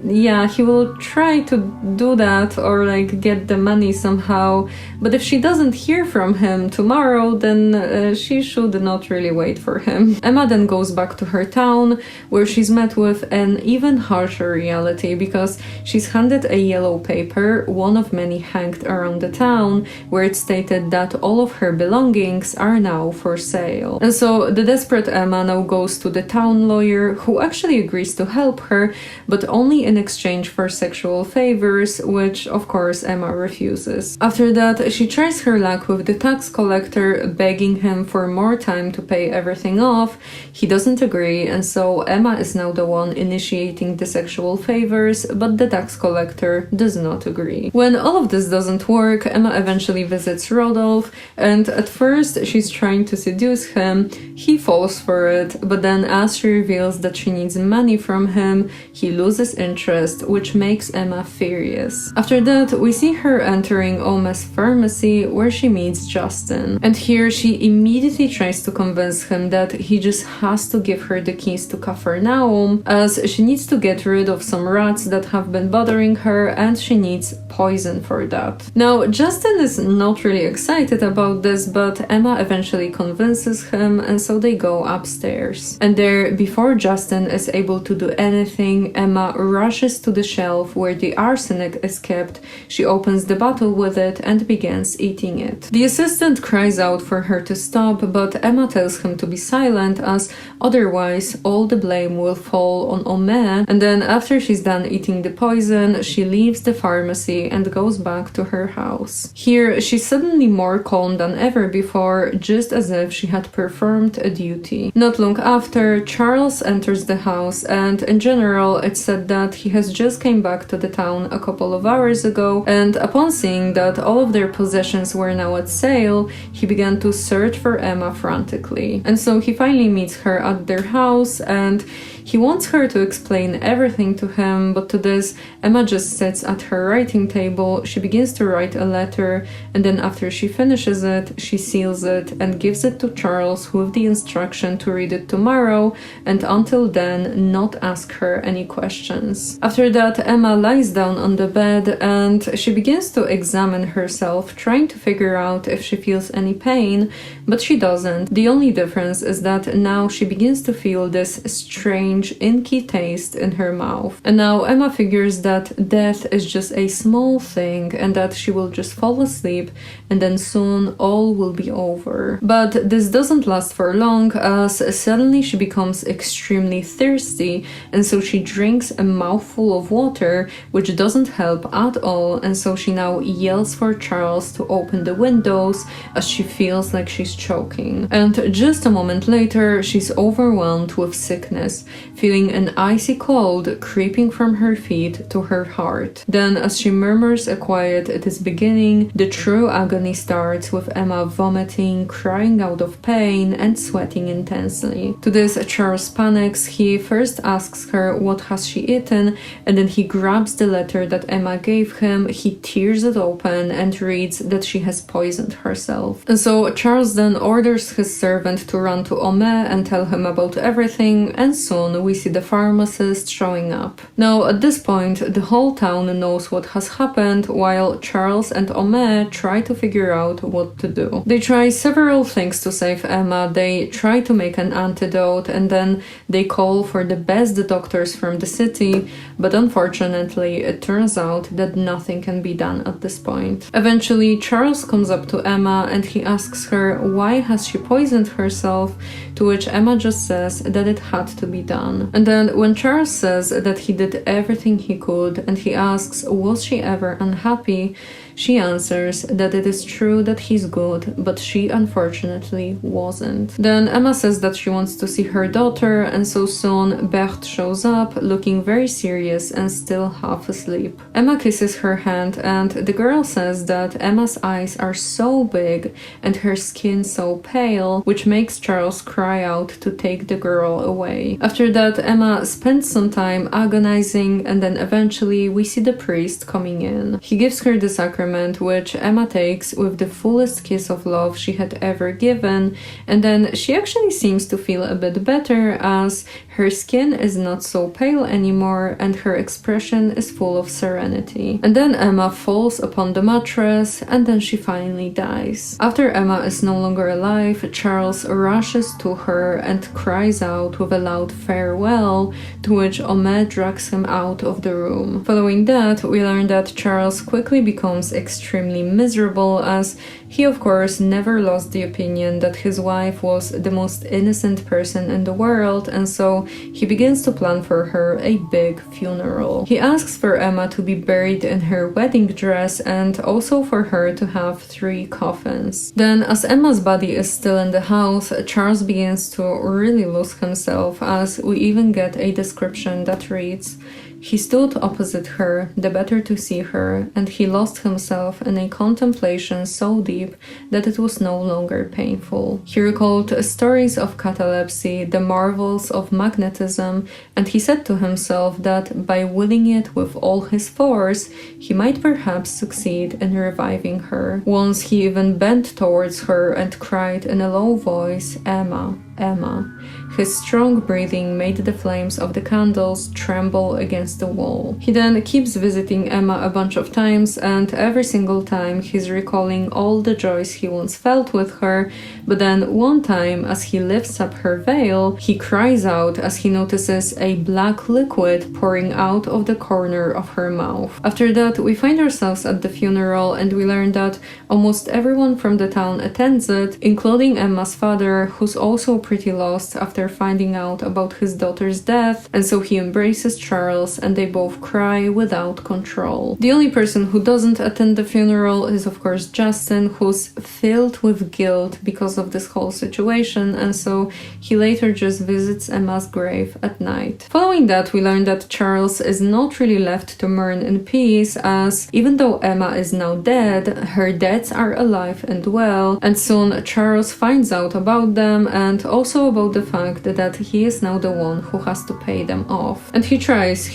yeah, he will try to do that or like get the money somehow, but if she doesn't hear from him tomorrow, then she should not really wait for him. Emma then goes back to her town, where she's met with an even harsher reality, because she's handed a yellow paper, one of many hanged around the town, where it stated that all of her belongings are now for sale. And so the desperate Emma now goes to the town lawyer, who actually agrees to help her, but only in exchange for sexual favors, which of course Emma refuses. After that, she tries her luck with the tax collector, begging him for more time to pay everything off. He doesn't agree, and so Emma is now the one initiating the sexual favors, but the tax collector does not agree. When all of this doesn't work, Emma eventually visits Rodolphe, and at first she's trying to seduce him. He falls for it, but then as she reveals that she needs money from him, he loses interest, which makes Emma furious. After that, we see her entering Homais' pharmacy, where she meets Justin. And here she immediately tries to convince him that he just has to give her the keys to Capernaum, as she needs to get rid of some rats that have been bothering her, and she needs poison for that. Now, Justin is not really excited about this, but Emma eventually convinces him, and so they go upstairs. And there, before Justin is able to do anything, Emma rushes to the shelf where the arsenic is kept. She opens the bottle with it and begins eating it. The assistant cries out for her to stop, but Emma tells him to be silent, as otherwise all the blame will fall on Homais. And then after she's done eating the poison, she leaves the pharmacy and goes back to her house. Here, she's suddenly more calm than ever before, just as if she had performed a duty. Not long after, Charles enters the house, and in general, it's said that he has just came back to the town a couple of hours ago, and upon seeing that all of their possessions were now at sale, he began to search for Emma frantically. And so he finally meets her at their house, and he wants her to explain everything to him, but to this, Emma just sits at her writing table. She begins to write a letter, and then after she finishes it, she seals it and gives it to Charles with the instruction to read it tomorrow, and until then, not ask her any questions. After that, Emma lies down on the bed, and she begins to examine herself, trying to figure out if she feels any pain, but she doesn't. The only difference is that now she begins to feel this strange inky taste in her mouth. And now Emma figures that death is just a small thing and that she will just fall asleep and then soon all will be over. But this doesn't last for long, as suddenly she becomes extremely thirsty, and so she drinks a mouthful of water, which doesn't help at all, and so she now yells for Charles to open the windows as she feels like she's choking. And just a moment later, she's overwhelmed with sickness, feeling an icy cold creeping from her feet to her heart. Then, as she murmurs a quiet "it is beginning," the true agony starts, with Emma vomiting, crying out of pain, and sweating intensely. To this, Charles panics. He first asks her what has she eaten, and then he grabs the letter that Emma gave him, he tears it open, and reads that she has poisoned herself. And so Charles then orders his servant to run to Homais and tell him about everything, and soon we see the pharmacist showing up. Now, at this point, the whole town knows what has happened, while Charles and Homais try to figure out what to do. They try several things to save Emma. They try to make an antidote, and then they call for the best doctors from the city, but unfortunately, it turns out that nothing can be done at this point. Eventually, Charles comes up to Emma and he asks her why has she poisoned herself, to which Emma just says that it had to be done. And then when Charles says that he did everything he could and he asks was she ever unhappy, she answers that it is true that he's good, but she unfortunately wasn't. Then Emma says that she wants to see her daughter, and so soon Berthe shows up, looking very serious and still half asleep. Emma kisses her hand, and the girl says that Emma's eyes are so big and her skin so pale, which makes Charles cry out to take the girl away. After that, Emma spends some time agonizing, and then eventually we see the priest coming in. He gives her the sacrament, which Emma takes with the fullest kiss of love she had ever given, and then she actually seems to feel a bit better, as her skin is not so pale anymore and her expression is full of serenity. And then Emma falls upon the mattress, and then she finally dies. After Emma is no longer alive, Charles rushes to her and cries out with a loud farewell, to which Homais drags him out of the room. Following that, we learn that Charles quickly becomes extremely miserable, as he of course never lost the opinion that his wife was the most innocent person in the world, and so he begins to plan for her a big funeral. He asks for Emma to be buried in her wedding dress and also for her to have 3 coffins. Then, as Emma's body is still in the house, Charles begins to really lose himself, as we even get a description that reads, "He stood opposite her, the better to see her, and he lost himself in a contemplation so deep that it was no longer painful. He recalled stories of catalepsy, the marvels of magnetism, and he said to himself that by willing it with all his force, he might perhaps succeed in reviving her. Once he even bent towards her and cried in a low voice, 'Emma, Emma. His strong breathing made the flames of the candles tremble against the wall. He then keeps visiting Emma a bunch of times, and every single time he's recalling all the joys he once felt with her, but then one time, as he lifts up her veil, he cries out as he notices a black liquid pouring out of the corner of her mouth. After that, we find ourselves at the funeral, and we learn that almost everyone from the town attends it, including Emma's father, who's also pretty lost after finding out about his daughter's death, and so he embraces Charles and they both cry without control. The only person who doesn't attend the funeral is of course Justin, who's filled with guilt because of this whole situation, and so he later just visits Emma's grave at night. Following that, we learn that Charles is not really left to mourn in peace, as even though Emma is now dead, her debts are alive and well, and soon Charles finds out about them and also about the fact that he is now the one who has to pay them off. And he tries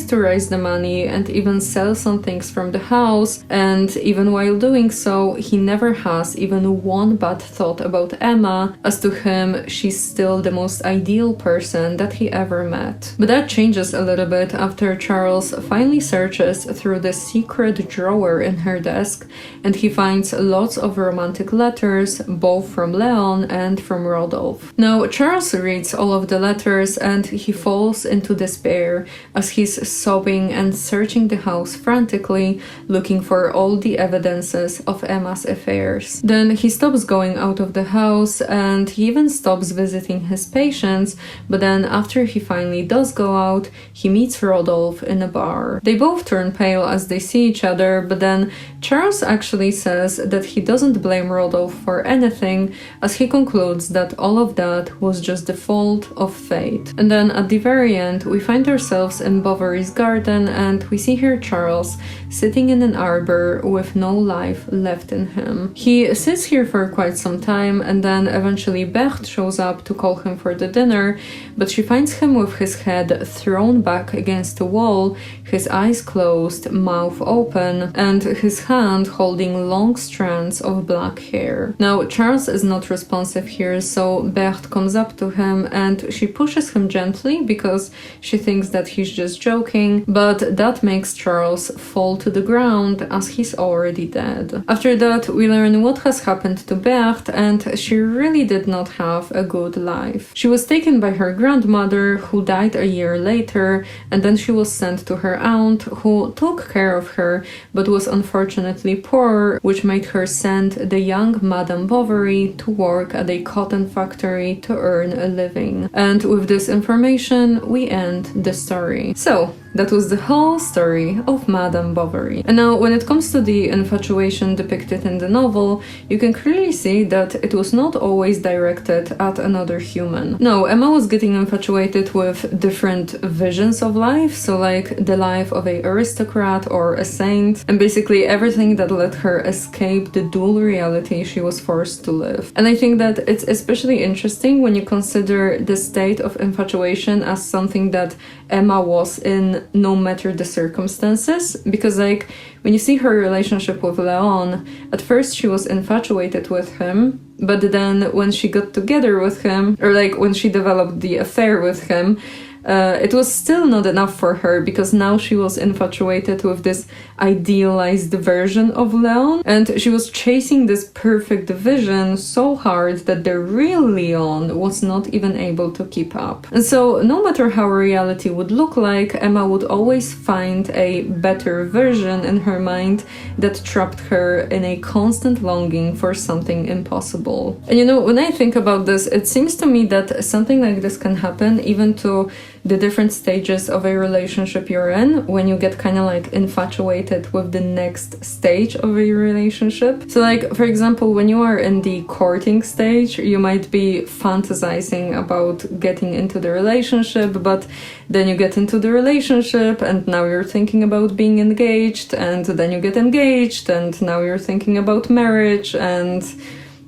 to raise the money and even sell some things from the house, and even while doing so, he never has even one bad thought about Emma, as to him, she's still the most ideal person that he ever met. But that changes a little bit after Charles finally searches through the secret drawer in her desk, and he finds lots of romantic letters, both from Leon and from Rodolphe. Now, Charles reads all of the letters and he falls into despair as he's sobbing and searching the house frantically, looking for all the evidences of Emma's affairs. Then he stops going out of the house and he even stops visiting his patients, but then after he finally does go out, he meets Rodolphe in a bar. They both turn pale as they see each other, but then Charles actually says that he doesn't blame Rodolphe for anything, as he concludes that all of that was just the fault of fate. And then at the very end, we find ourselves in Bovary's garden and we see here Charles sitting in an arbor with no life left in him. He sits here for quite some time, and then eventually Berthe shows up to call him for the dinner, but she finds him with his head thrown back against the wall, his eyes closed, mouth open, and his hand holding long strands of black hair. Now, Charles is not responsive here, so Berthe comes up to him and she pushes him gently because she thinks that he's just joking, but that makes Charles fall to the ground as he's already dead. After that, we learn what has happened to Berthe, and she really did not have a good life. She was taken by her grandmother, who died a year later, and then she was sent to her aunt, who took care of her, but was unfortunately poor, which made her send the young Madame Bovary to work at a cotton factory to earn a living. And with this information, we end the story. So, that was the whole story of Madame Bovary. And now, when it comes to the infatuation depicted in the novel, you can clearly see that it was not always directed at another human. No, Emma was getting infatuated with different visions of life, so like the life of an aristocrat or a saint, and basically everything that let her escape the dual reality she was forced to live. And I think that it's especially interesting when you consider the state of infatuation as something that Emma was in no matter the circumstances, because like when you see her relationship with Leon, at first she was infatuated with him, but then when she got together with him, or like when she developed the affair with him, it was still not enough for her, because now she was infatuated with this idealized version of Leon, and she was chasing this perfect vision so hard that the real Leon was not even able to keep up. And so no matter how reality would look like, Emma would always find a better version in her mind that trapped her in a constant longing for something impossible. And you know, when I think about this, it seems to me that something like this can happen even to the different stages of a relationship you're in, when you get kind of like infatuated with the next stage of a relationship. So like, for example, when you are in the courting stage, you might be fantasizing about getting into the relationship, but then you get into the relationship and now you're thinking about being engaged, and then you get engaged and now you're thinking about marriage, and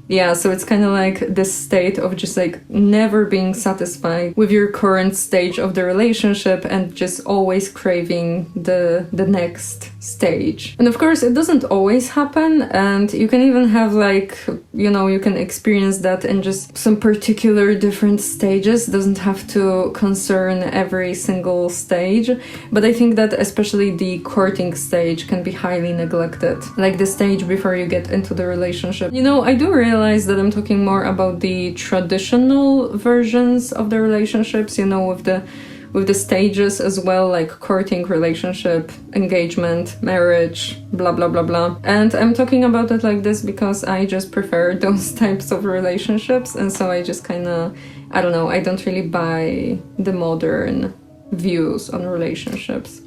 Yeah, so it's kind of like this state of just like never being satisfied with your current stage of the relationship and just always craving the next stage. And of course, it doesn't always happen, and you can even have like, you know, you can experience that in just some particular different stages. It doesn't have to concern every single stage, but I think that especially the courting stage can be highly neglected, like the stage before you get into the relationship. You know, I do realize that I'm talking more about the traditional versions of the relationships, you know, with the stages as well, like courting, relationship, engagement, marriage, blah blah blah blah. And I'm talking about it like this because I just prefer those types of relationships, and so I just kind of, I don't know, I don't really buy the modern views on relationships.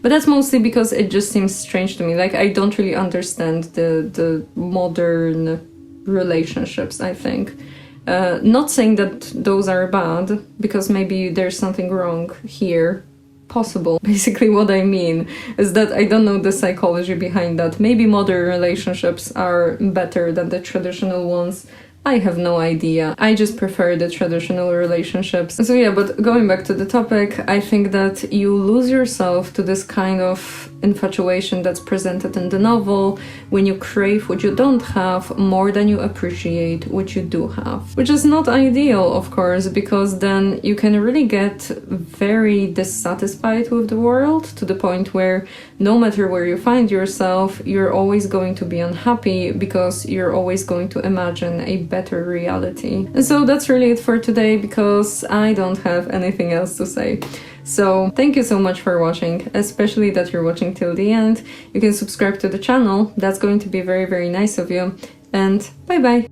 But that's mostly because it just seems strange to me. Like, I don't really understand the modern relationships, I think. Not saying that those are bad, because maybe there's something wrong here. Possible. Basically what I mean is that I don't know the psychology behind that. Maybe modern relationships are better than the traditional ones. I have no idea. I just prefer the traditional relationships. So yeah, but going back to the topic, I think that you lose yourself to this kind of infatuation that's presented in the novel when you crave what you don't have more than you appreciate what you do have. Which is not ideal, of course, because then you can really get very dissatisfied with the world to the point where no matter where you find yourself, you're always going to be unhappy because you're always going to imagine a better reality. And so that's really it for today, because I don't have anything else to say. So thank you so much for watching, especially that you're watching till the end. You can subscribe to the channel, that's going to be very, very nice of you. And bye bye!